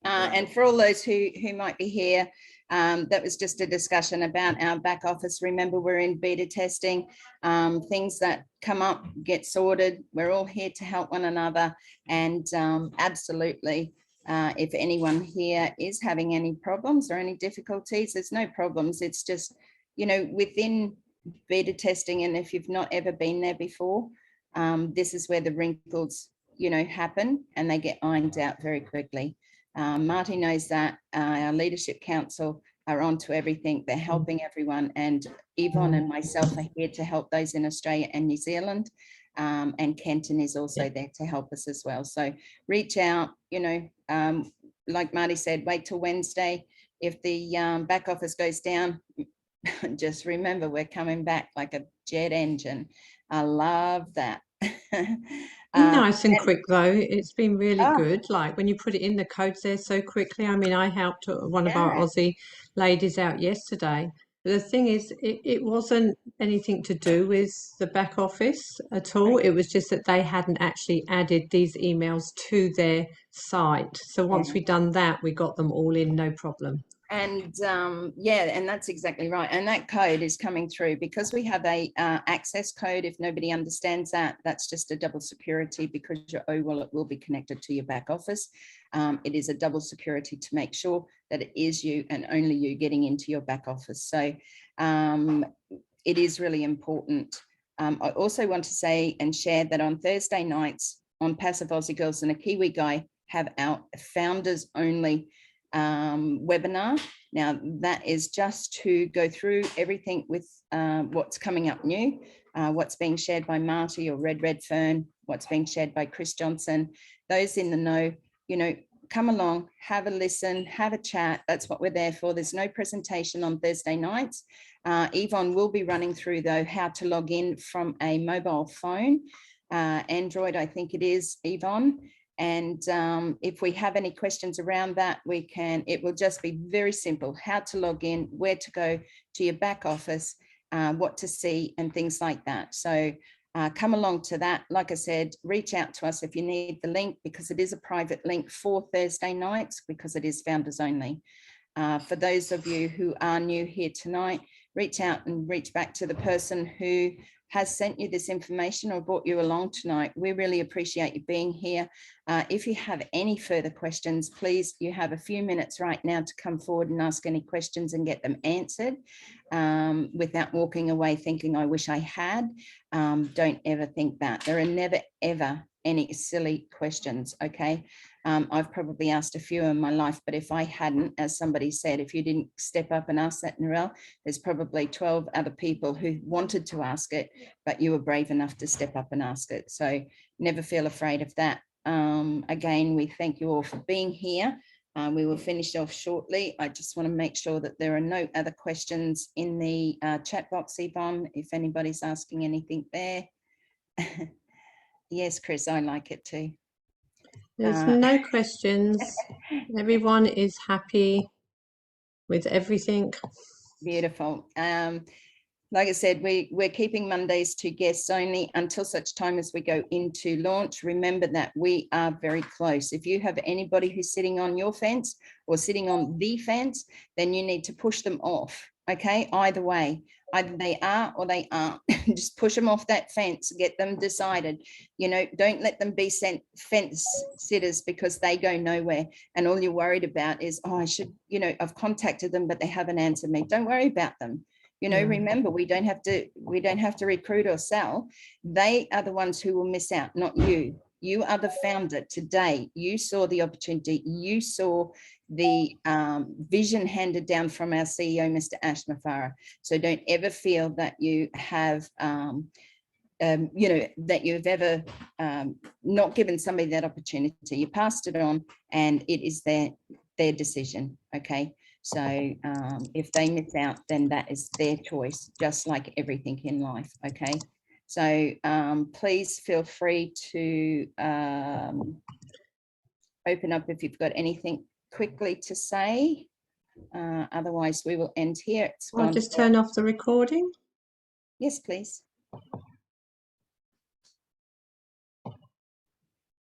Speaker 1: And for all those who might be here, that was just a discussion about our back office. Remember, we're in beta testing. Things that come up get sorted. We're all here to help one another. And absolutely, if anyone here is having any problems or any difficulties, there's no problems. It's just, you know, within beta testing, and if you've not ever been there before, this is where the wrinkles, you know, happen, and they get ironed out very quickly. Marty knows that. Our leadership council are on to everything. They're helping everyone, and Yvonne and myself are here to help those in Australia and New Zealand. And Kenton is also there to help us as well. So reach out, you know, like Marty said, wait till Wednesday. If the back office goes down, just remember we're coming back like a jet engine. I love that.
Speaker 2: Nice and quick though. It's been really good. Like when you put it in, the codes there so quickly. I mean, I helped one of our Aussie ladies out yesterday. The thing is, it wasn't anything to do with the back office at all. It was just that they hadn't actually added these emails to their site. So once we'd done that, we got them all in, no problem.
Speaker 1: And yeah, and that's exactly right. And that code is coming through because we have a access code. If nobody understands that, that's just a double security, because your O-wallet will be connected to your back office. It is a double security to make sure that it is you and only you getting into your back office. So it is really important. I also want to say and share that on Thursday nights on Passive Aussie Girls and a Kiwi Guy have our founders only webinar. Now that is just to go through everything with what's coming up new, what's being shared by Marty or Red Fern, what's being shared by Chris Johnson. Those in the know, you know, come along, have a listen, have a chat. That's what we're there for. There's no presentation on Thursday nights. Yvonne will be running through though how to log in from a mobile phone, Android, I think it is, Yvonne. And if we have any questions around that, we can, it will just be very simple, how to log in, where to go to your back office, what to see and things like that. So come along to that. Like I said, reach out to us if you need the link, because it is a private link for Thursday nights, because it is founders only. For those of you who are new here tonight, reach out and reach back to the person who has sent you this information or brought you along tonight. We really appreciate you being here. If you have any further questions, please, you have a few minutes right now to come forward and ask any questions and get them answered without walking away thinking, I wish I had. Don't ever think that. There are never, ever any silly questions, okay? I've probably asked a few in my life, but if I hadn't, as somebody said, if you didn't step up and ask that, Narelle, there's probably 12 other people who wanted to ask it, but you were brave enough to step up and ask it. So never feel afraid of that. Again, we thank you all for being here. We will finish off shortly. I just want to make sure that there are no other questions in the chat box, Yvonne, if anybody's asking anything there. Yes, Chris, I like it too.
Speaker 2: There's no questions. Everyone is happy with everything.
Speaker 1: Beautiful. Like I said, we're keeping Mondays to guests only until such time as we go into launch. Remember that we are very close. If you have anybody who's sitting on your fence or sitting on the fence, then you need to push them off. Okay, either way, either they are or they aren't. Just push them off that fence, get them decided. You know, don't let them be sent fence sitters because they go nowhere. And all you're worried about is, oh, I should, you know, I've contacted them, but they haven't answered me. Don't worry about them. You know, remember, we don't have to recruit or sell. They are the ones who will miss out, not you. You are the founder today. You saw the opportunity. You saw the vision handed down from our CEO, Mr. Ash Mafara. So don't ever feel that you have, you know, that you've ever not given somebody that opportunity. You passed it on, and it is their decision. Okay. So if they miss out, then that is their choice, just like everything in life. Okay. So please feel free to open up if you've got anything quickly to say. Otherwise, we will end here.
Speaker 2: I'll just turn off the recording.
Speaker 1: Yes, please.